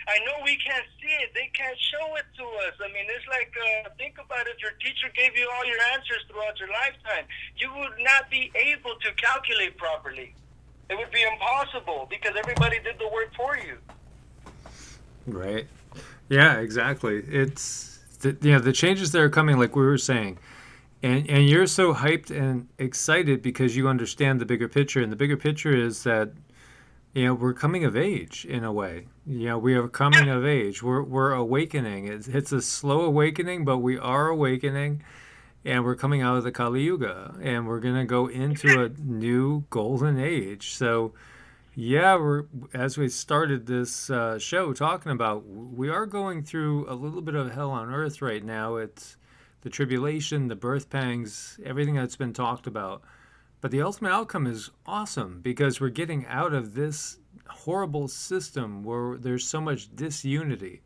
I know we can't see it. They can't show it to us. I mean, it's like, think about it. If your teacher gave you all your answers throughout your lifetime, you would not be able to calculate properly. It would be impossible because everybody did the work for you. Right. Yeah, exactly. It's, the changes that are coming, like we were saying, and you're so hyped and excited because you understand the bigger picture. And the bigger picture is that, we're coming of age in a way. We are coming of age. We're awakening. It's a slow awakening, but we are awakening, and we're coming out of the Kali Yuga, and we're gonna go into a new golden age. So, yeah, as we started this show talking about, we are going through a little bit of hell on earth right now. It's the tribulation, the birth pangs, everything that's been talked about. But the ultimate outcome is awesome because we're getting out of this horrible system where there's so much disunity,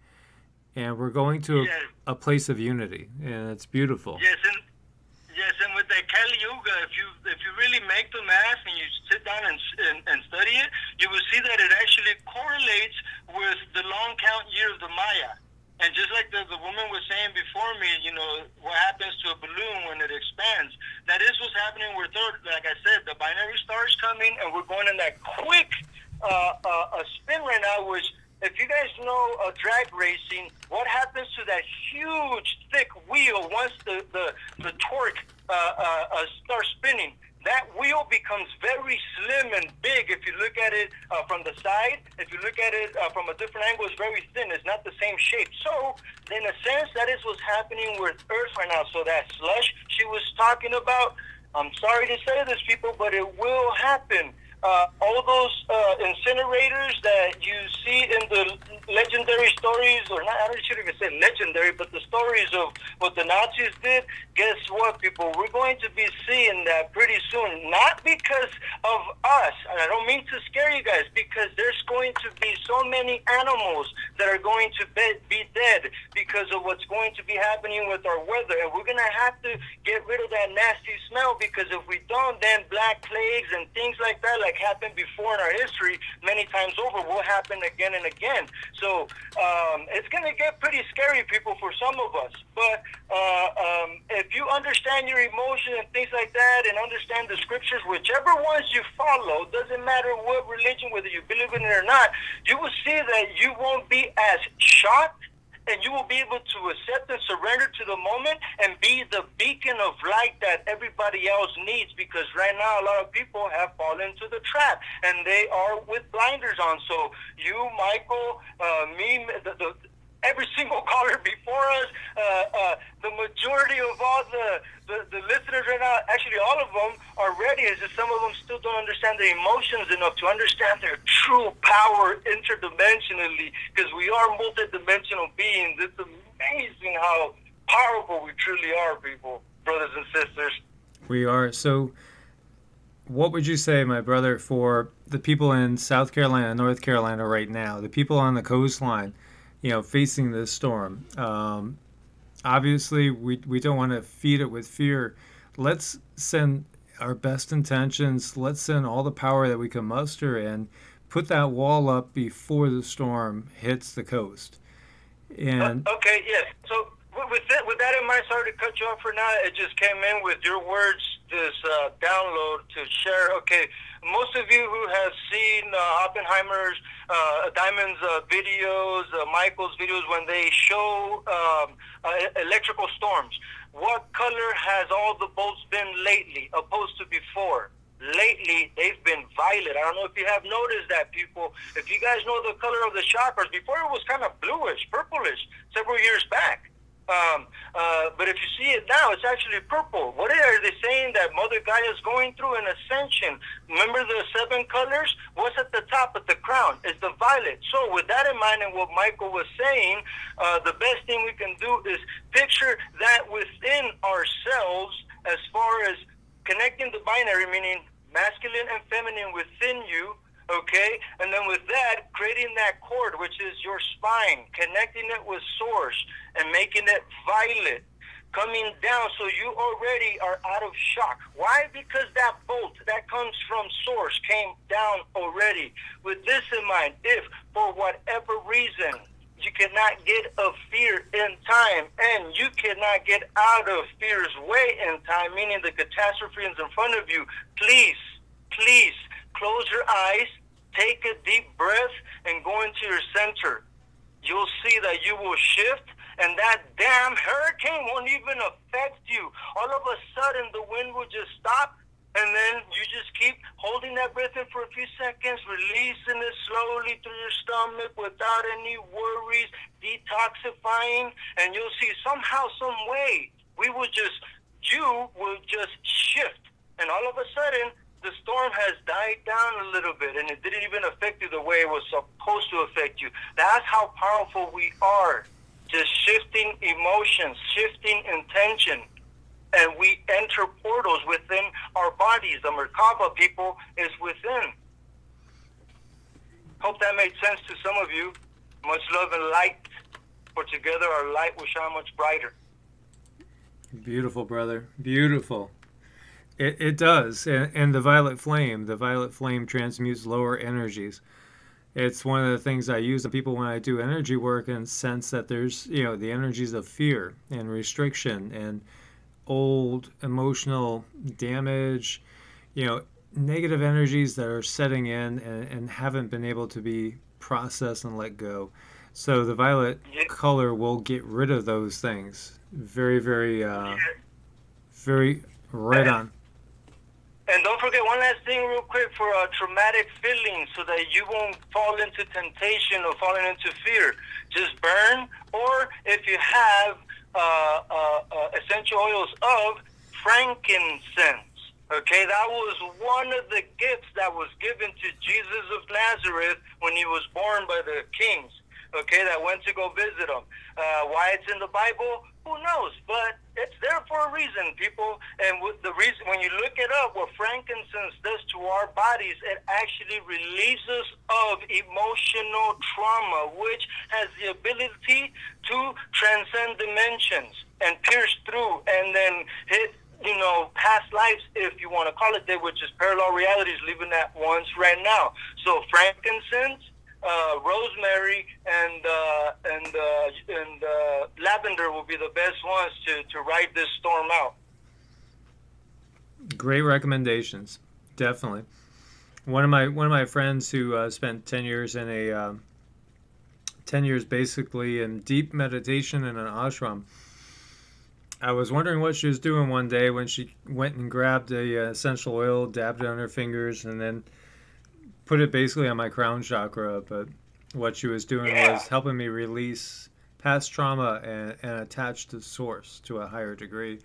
and we're going to a place of unity, and it's beautiful. Yes, and with that Kali Yuga, if you really make the math and you sit down and study it, you will see that it actually correlates with the long count year of the Maya. And just like the woman was saying before me, what happens to a balloon when it expands, that is what's happening with, like I said, the binary star is coming, and we're going in that quick spin right now, which, if you guys know drag racing, what happens to that huge, thick wheel once the torque starts spinning? That wheel becomes very slim and big if you look at it from the side. If you look at it from a different angle, it's very thin. It's not the same shape. So, in a sense, that is what's happening with Earth right now. So that slush she was talking about, I'm sorry to say this, people, but it will happen. All those incinerators that you see in the legendary stories, or not, I shouldn't even say legendary, but the stories of what the Nazis did, guess what, people? We're going to be seeing that pretty soon. Not because of us, and I don't mean to scare you guys, because there's going to be so many animals that are going to be dead because of what's going to be happening with our weather. And we're going to have to get rid of that nasty smell, because if we don't, then black plagues and things like that, like happened before in our history many times over, will happen again and again. So it's going to get pretty scary, people, for some of us. But if you understand your emotion and things like that, and understand the scriptures, whichever ones you follow, doesn't matter what religion, whether you believe in it or not, you will see that you won't be as shocked, and you will be able to accept and surrender to the moment and be the beacon of light that everybody else needs. Because right now, a lot of people have fallen into the trap, and they are with blinders on. So you, Michael, me, every single caller before us, the majority of all the listeners right now, actually all of them are ready. It's just some of them still don't understand their emotions enough to understand their true power interdimensionally, because we are multidimensional beings. It's amazing how powerful we truly are, people, brothers and sisters. We are. So what would you say, my brother, for the people in South Carolina, North Carolina right now, the people on the coastline, facing this storm? Obviously, we don't want to feed it with fear. Let's send our best intentions. Let's send all the power that we can muster and put that wall up before the storm hits the coast. And okay, yes. So with that in mind, sorry to cut you off for now. It just came in with your words, this download to share. Okay, most of you who have seen Oppenheimer's, Diamond's videos, Michael's videos, when they show electrical storms, what color has all the boats been lately opposed to before? lately they've been violet. I don't know if you have noticed that, people. If you guys know the color of the chakras, before it was kind of bluish, purplish, several years back. But if you see it now, it's actually purple. What are they saying that Mother Gaia is going through an ascension? Remember the 7 colors? What's at the top of the crown? It's the violet. So with that in mind and what Michael was saying, the best thing we can do is picture that within ourselves as far as connecting the binary, meaning masculine and feminine within you, okay? And then with that, creating that cord, which is your spine, connecting it with source and making it violet, coming down so you already are out of shock. Why? Because that bolt that comes from source came down already. With this in mind, if for whatever reason you cannot get of fear in time, and you cannot get out of fear's way in time, meaning the catastrophe is in front of you, please close your eyes, take a deep breath, and go into your center. You'll see that you will shift, and that damn hurricane won't even affect you. All of a sudden, the wind will just stop, and then you just keep holding that breath in for a few seconds, releasing it slowly through your stomach without any worries, detoxifying, and you'll see somehow, some way, you will just shift. And all of a sudden, the storm has died down a little bit, and it didn't even affect you the way it was supposed to affect you. That's how powerful we are. Just shifting emotions, shifting intention. And we enter portals within our bodies. The Merkaba, people, is within. Hope that made sense to some of you. Much love and light. For together our light will shine much brighter. Beautiful, brother. Beautiful. It does. And the violet flame transmutes lower energies. It's one of the things I use on people when I do energy work, and sense that there's, the energies of fear and restriction and old emotional damage, negative energies that are setting in and haven't been able to be processed and let go. So the violet color will get rid of those things. Very, very, very right on. And don't forget one last thing real quick for traumatic feelings, so that you won't fall into temptation or falling into fear. Just burn, or if you have essential oils of frankincense. Okay, that was one of the gifts that was given to Jesus of Nazareth when he was born by the kings. Okay, that went to go visit him. Why it's in the Bible, who knows? But it's there for a reason, people. And the reason, when you look it up, what frankincense does to our bodies, it actually relieves us of emotional trauma, which has the ability to transcend dimensions and pierce through and then hit, past lives, if you want to call it that, which is parallel realities, living at once right now. So frankincense, rosemary, and lavender will be the best ones to ride this storm out. Great recommendations, definitely. One of my friends who spent 10 years in 10 years basically in deep meditation in an ashram. I was wondering what she was doing one day when she went and grabbed a essential oil, dabbed it on her fingers, and then put it basically on my crown chakra. But what she was doing was helping me release past trauma and attach to source to a higher degree.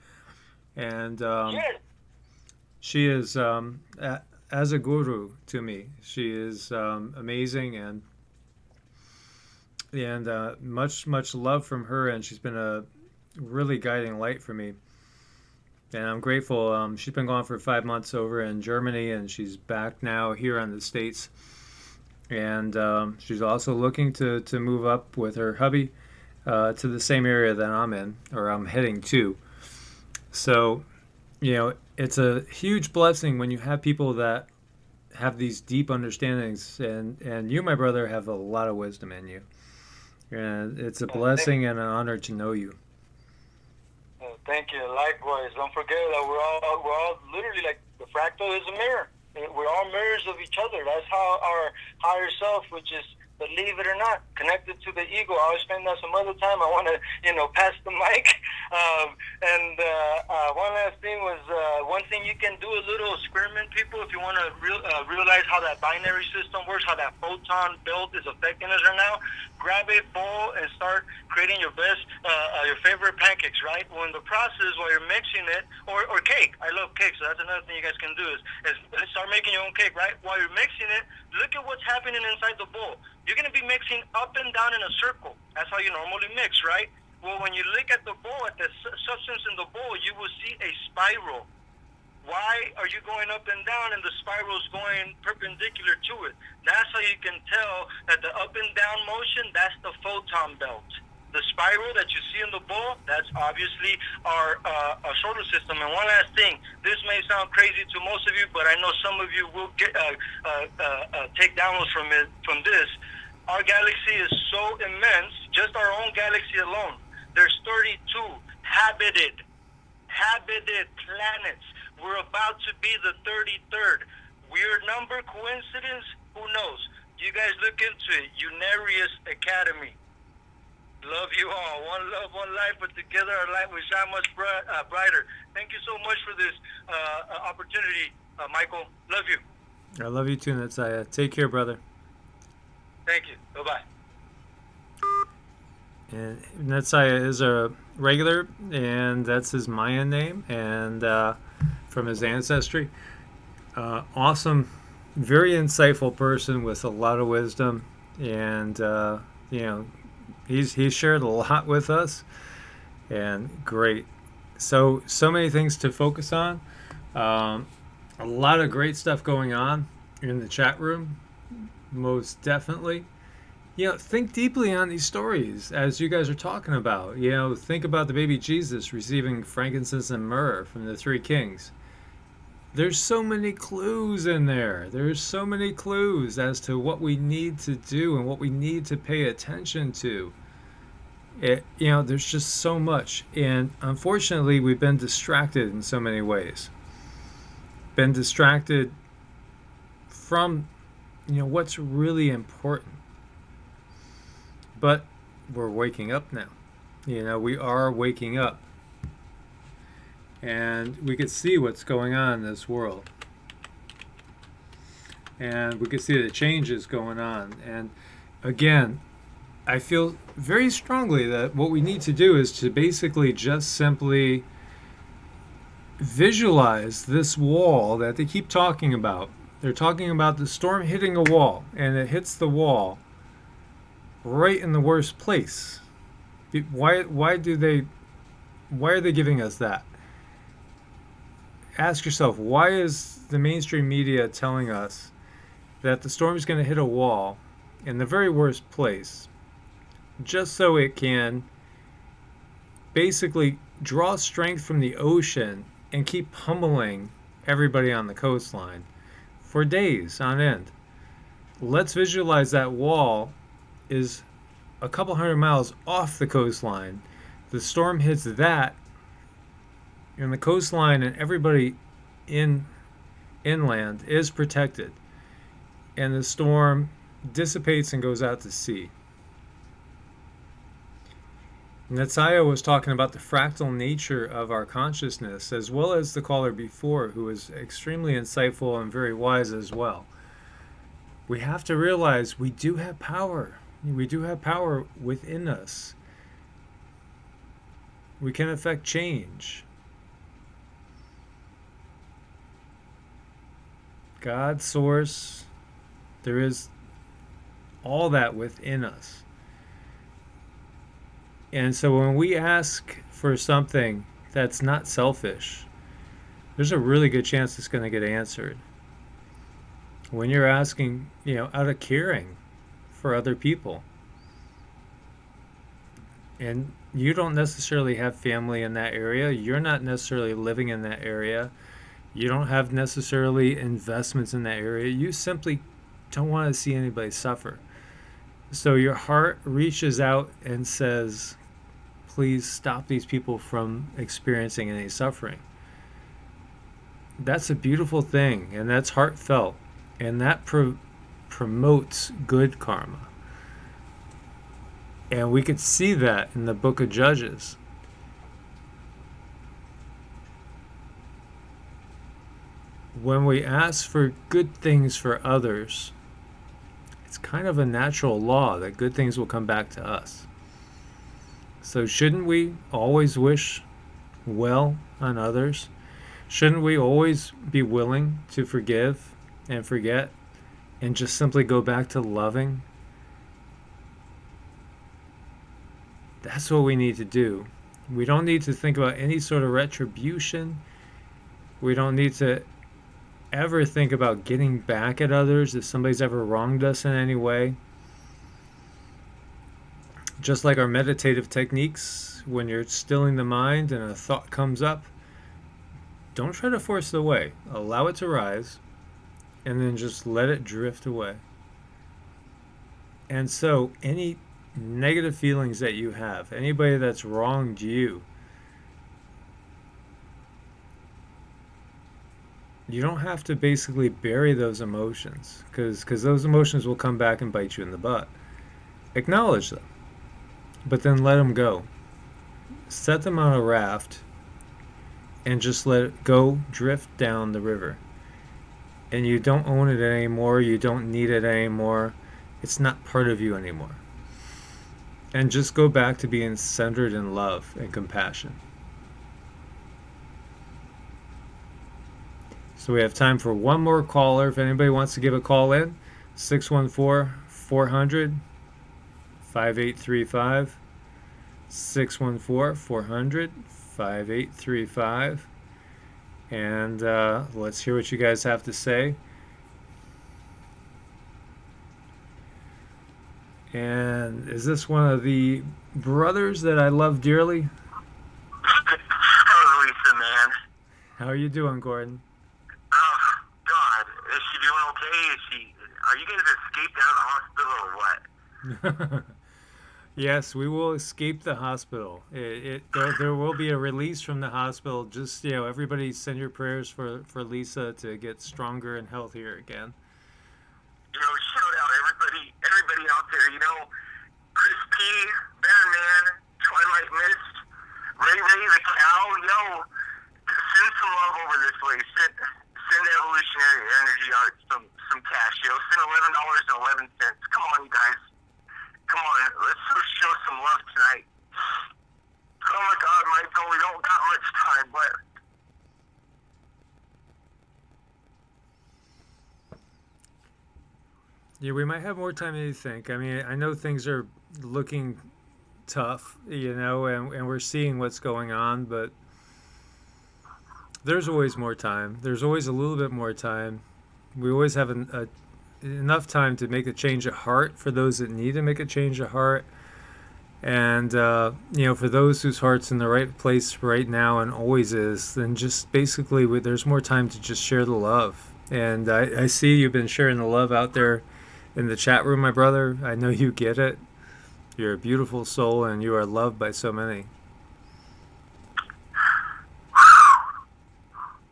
And she is, as a guru to me, she is amazing, and much love from her, and she's been a really guiding light for me. And I'm grateful. She's been gone for 5 months over in Germany, and she's back now here in the States. And she's also looking to move up with her hubby to the same area that I'm in, or I'm heading to. So, it's a huge blessing when you have people that have these deep understandings. And you, my brother, have a lot of wisdom in you. And it's a blessing and an honor to know you. Thank you. Likewise. Don't forget that we're all literally like the fractal is a mirror. We're all mirrors of each other. That's how our higher self, which is believe it or not, connected to the ego. I'll explain that some other time. I want to, pass the mic. One last thing was, one thing you can do a little experiment, people, if you want to realize how that binary system works, how that photon belt is affecting us right now. Grab a bowl and start creating your best, your favorite pancakes, right? Well, in the process, while you're mixing it, or cake. I love cake, so that's another thing you guys can do is start making your own cake, right? While you're mixing it, look at what's happening inside the bowl. You're going to be mixing up and down in a circle. That's how you normally mix, right? Well, when you look at the bowl, at the substance in the bowl, you will see a spiral. Why are you going up and down and the spiral is going perpendicular to it? That's how you can tell that the up and down motion, that's the photon belt. The spiral that you see in the bowl, that's obviously our solar system. And one last thing, this may sound crazy to most of you, but I know some of you will get take downloads from this. Our galaxy is so immense, just our own galaxy alone. There's 32 habited planets. We're about to be the 33rd. Weird number, coincidence? Who knows? You guys look into it. Unarius Academy. Love you all. One love, one life, but together our light will shine much brighter. Thank you so much for this opportunity, Michael. Love you. I love you too, Natsaya. Take care, brother. Thank you. Bye-bye. And Natsaya is a regular, and that's his Mayan name, and from his ancestry. Awesome, very insightful person with a lot of wisdom, and he's shared a lot with us, and great. So many things to focus on. A lot of great stuff going on in the chat room, most definitely. Think deeply on these stories as you guys are talking about. Think about the baby Jesus receiving frankincense and myrrh from the three kings. There's so many clues in there. There's so many clues as to what we need to do and what we need to pay attention to. There's just so much. And unfortunately, we've been distracted in so many ways. Been distracted from, what's really important. But we're waking up now. We are waking up. And we could see what's going on in this world. And we could see the changes going on. And again, I feel very strongly that what we need to do is to basically just simply visualize this wall that they keep talking about. They're talking about the storm hitting a wall, and it hits the wall right in the worst place. Why are they giving us that? Ask yourself, why is the mainstream media telling us that the storm is going to hit a wall in the very worst place, just so it can basically draw strength from the ocean and keep pummeling everybody on the coastline for days on end? Let's visualize that wall is a couple hundred miles off the coastline. The storm hits that, and the coastline and everybody inland is protected, and the storm dissipates and goes out to sea. Natsaya was talking about the fractal nature of our consciousness, as well as the caller before, who was extremely insightful and very wise as well. We have to realize we do have power. We do have power within us. We can affect change. God, source, there is all that within us. And so when we ask for something that's not selfish, there's a really good chance it's going to get answered. When you're asking, out of caring for other people, and you don't necessarily have family in that area, you're not necessarily living in that area, you don't have necessarily investments in that area, you simply don't want to see anybody suffer. So your heart reaches out and says, please stop these people from experiencing any suffering. That's a beautiful thing, and that's heartfelt, and that promotes good karma. And we could see that in the book of Judges. When we ask for good things for others, it's kind of a natural law that good things will come back to us. So shouldn't we always wish well on others? Shouldn't we always be willing to forgive and forget and just simply go back to loving? That's what we need to do. We don't need to think about any sort of retribution. We don't need to ever think about getting back at others if somebody's ever wronged us in any way. Just like our meditative techniques, when you're stilling the mind and a thought comes up, don't try to force it away. Allow it to rise, and then just let it drift away. And so, any negative feelings that you have, anybody that's wronged you, you don't have to basically bury those emotions, because those emotions will come back and bite you in the butt. Acknowledge them, but then let them go. Set them on a raft and just let it go drift down the river. And you don't own it anymore, you don't need it anymore, it's not part of you anymore. And just go back to being centered in love and compassion. So we have time for one more caller. If anybody wants to give a call in, 614-400-5835. 614-400-5835. And let's hear what you guys have to say. And is this one of the brothers that I love dearly? How's Lisa, man? How are you doing, Gordon? Oh, God. Is she doing okay? Are you guys escaped out of the hospital or what? Yes, we will escape the hospital. There will be a release from the hospital. Just, everybody send your prayers for Lisa to get stronger and healthier again. Shout out everybody out there, Chris P, Bear Man, Twilight Mist, Ray the Cow, send some love over this way. Send Evolutionary Energy Arts some cash, Send $11.11. Come on, you guys. Come on, let's show some love tonight. Oh my God, Michael, we don't got much time, but yeah, we might have more time than you think. I mean, I know things are looking tough, and we're seeing what's going on, but there's always more time. There's always a little bit more time. We always have enough time to make a change of heart for those that need to make a change of heart. And, for those whose heart's in the right place right now and always is, then just basically there's more time to just share the love. And I see you've been sharing the love out there in the chat room, my brother. I know you get it. You're a beautiful soul and you are loved by so many.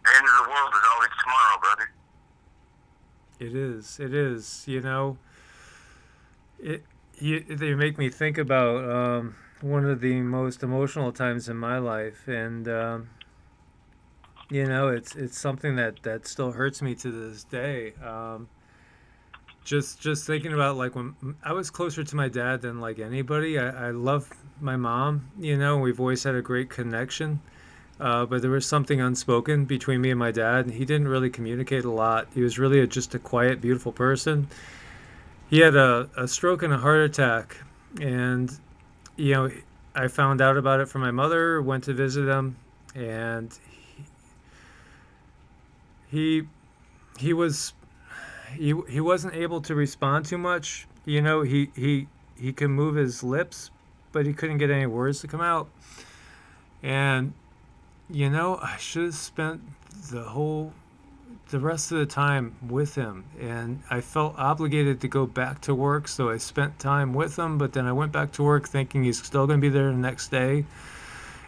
the end of the world is always tomorrow, brother. It is. They make me think about one of the most emotional times in my life, and it's something that still hurts me to this day. Just thinking about, like, when I was closer to my dad than like anybody. I love my mom. We've always had a great connection. But there was something unspoken between me and my dad. He didn't really communicate a lot. He was really just a quiet, beautiful person. He had a stroke and a heart attack, and I found out about it from my mother. Went to visit him, and he wasn't able to respond too much. He could move his lips, but he couldn't get any words to come out. And I should have spent the rest of the time with him, and I felt obligated to go back to work, so I spent time with him. But then I went back to work thinking he's still going to be there the next day,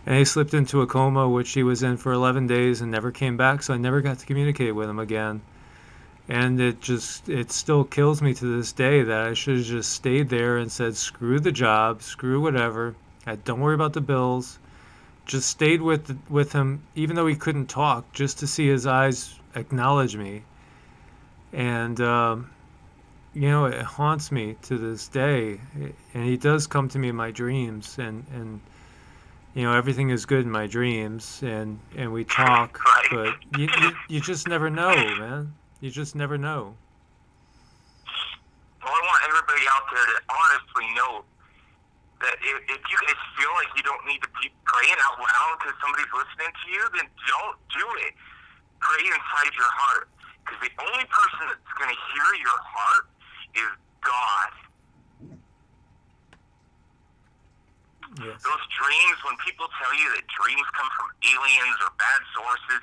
and he slipped into a coma, which he was in for 11 days and never came back, so I never got to communicate with him again. And it still kills me to this day that I should have just stayed there and said, screw the job, screw whatever. Don't worry about the bills. Just stayed with him, even though he couldn't talk, just to see his eyes acknowledge me. And, it haunts me to this day. And he does come to me in my dreams. And everything is good in my dreams. And we talk. But you just never know, man. You just never know. Well, I want everybody out there to honestly know that if you guys feel like you don't need to be praying out loud because somebody's listening to you, then don't do it. Pray inside your heart. Because the only person that's going to hear your heart is God. Yes. Those dreams, when people tell you that dreams come from aliens or bad sources,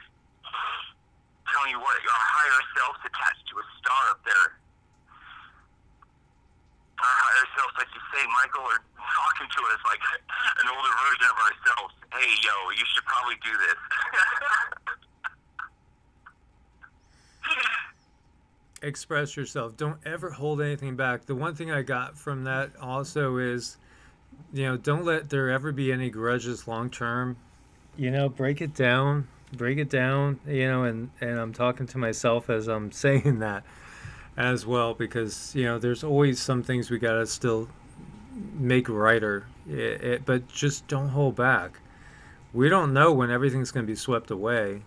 telling you what, your higher self's attached to a star up there. Our higher selves, like you say, Michael, are talking to us like an older version of ourselves. Hey, yo, you should probably do this. Express yourself. Don't ever hold anything back. The one thing I got from that also is, don't let there ever be any grudges long term. Break it down. Break it down, and I'm talking to myself as I'm saying that as well, because, there's always some things we got to still make righter. But just don't hold back. We don't know when everything's going to be swept away.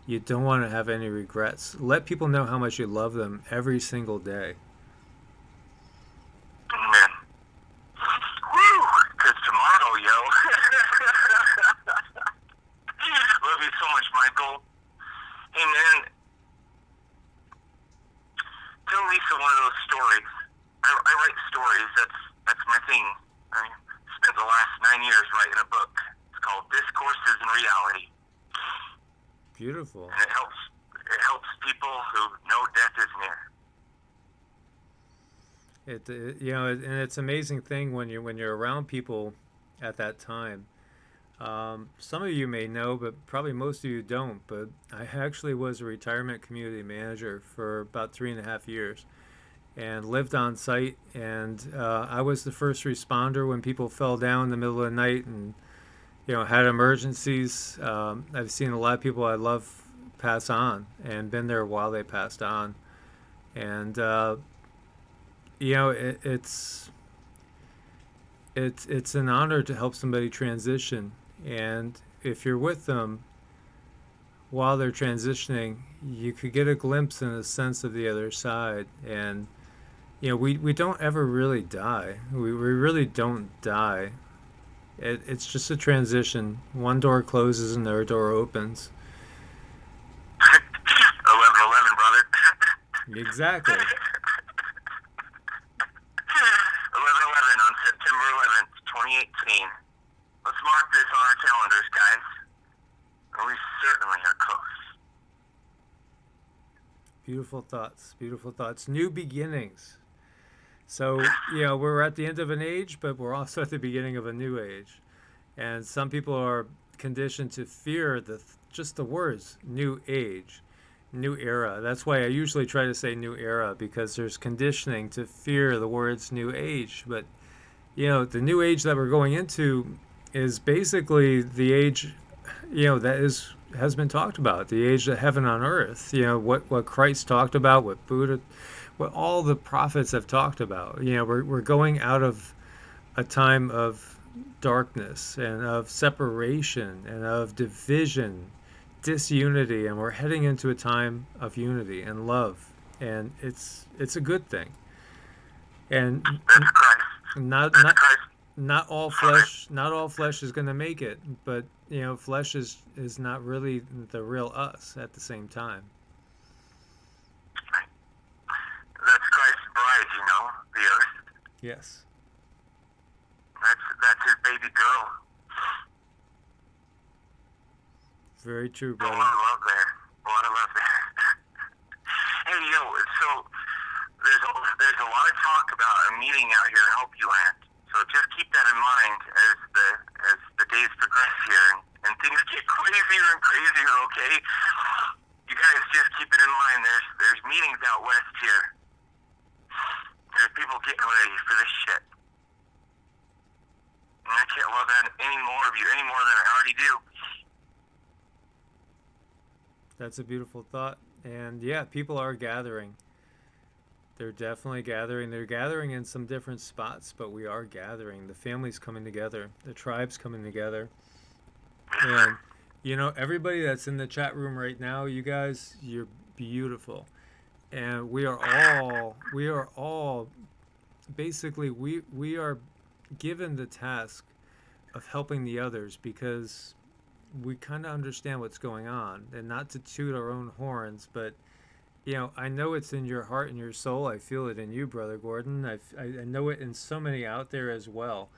You don't want to have any regrets. Let people know how much you love them every single day. Amen. Woo! Because tomorrow, yo. Love you so much, Michael. Hey, man. Tell Lisa one of those stories. I write stories. That's my thing. I spent the last 9 years writing a book. It's called Discourses in Reality. Beautiful. And it helps people who know death is near. And it's an amazing thing when you're around people at that time. Some of you may know, but probably most of you don't. But I actually was a retirement community manager for about 3.5 years, and lived on site. And I was the first responder when people fell down in the middle of the night and had emergencies. I've seen a lot of people I love pass on, and been there while they passed on. And it's an honor to help somebody transition. And if you're with them while they're transitioning, you could get a glimpse and a sense of the other side. And we don't ever really die. We really don't die. It's just a transition. One door closes, another door opens. 11/11, brother. Exactly. 11/11 on September 11th, 2018. Let's mark this on our calendars, guys. And we certainly are close. Beautiful thoughts. Beautiful thoughts. New beginnings. So, we're at the end of an age, but we're also at the beginning of a new age. And some people are conditioned to fear just the words, new age, new era. That's why I usually try to say new era, because there's conditioning to fear the words new age. But, the new age that we're going into is basically the age, that has been talked about, the age of heaven on earth. What Christ talked about, what Buddha, what all the prophets have talked about. We're going out of a time of darkness and of separation and of division, disunity, and we're heading into a time of unity and love, and it's a good thing. And not all flesh is going to make it, but flesh is not really the real us at the same time. That's Christ's bride, the earth. Yes. That's his baby girl. Very true, A brother. lot of love there. Hey, so there's a lot of talk about a meeting out here in Hope Land. So just keep that in mind as the days progress here and things get crazier and crazier. Okay, you guys just keep it in mind. There's meetings out west here. There's people getting ready for this shit. And I can't love that any more of you, any more than I already do. That's a beautiful thought. And yeah, people are gathering. They're definitely gathering. They're gathering in some different spots, but we are gathering. The family's coming together. The tribe's coming together. And, you know, everybody that's in the chat room right now, you guys, you're beautiful. And we are all, basically, we are given the task of helping the others because we kind of understand what's going on. And not to toot our own horns, but you know, I know it's in your heart and your soul. I feel it in you, Brother Gordon. I know it in so many out there as well.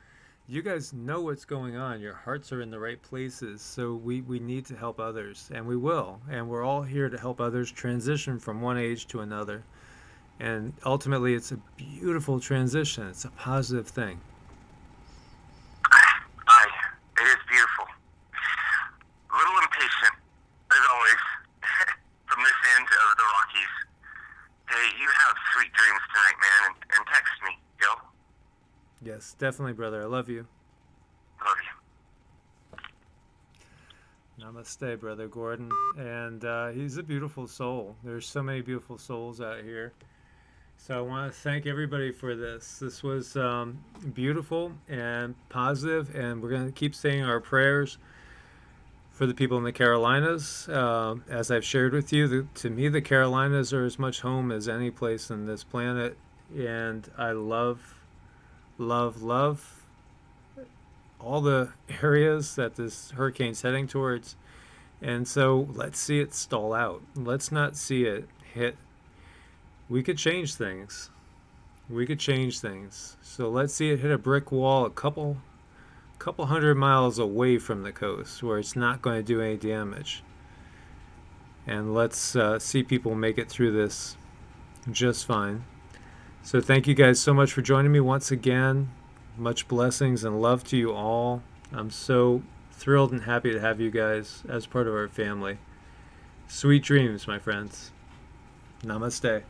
You guys know what's going on. Your hearts are in the right places. So we need to help others, and we will. And we're all here to help others transition from one age to another. And ultimately, it's a beautiful transition. It's a positive thing. It is beautiful. A little impatient, as always, from this end of the Rockies. Hey, you have sweet dreams tonight, man, and text me, yo. Yes, definitely, brother. I love you. Love you. Namaste, Brother Gordon. And he's a beautiful soul. There's so many beautiful souls out here. So I want to thank everybody for this. This was beautiful and positive, and we're going to keep saying our prayers for the people in the Carolinas. As I've shared with you, to me, the Carolinas are as much home as any place on this planet, and I love all the areas that this hurricane's heading towards. And so let's see it stall out. Let's not see it hit. We could change things. So let's see it hit a brick wall a couple 100 miles away from the coast where it's not going to do any damage. And let's see people make it through this just fine. So thank you guys so much for joining me once again. Much blessings and love to you all. I'm so thrilled and happy to have you guys as part of our family. Sweet dreams, my friends. Namaste.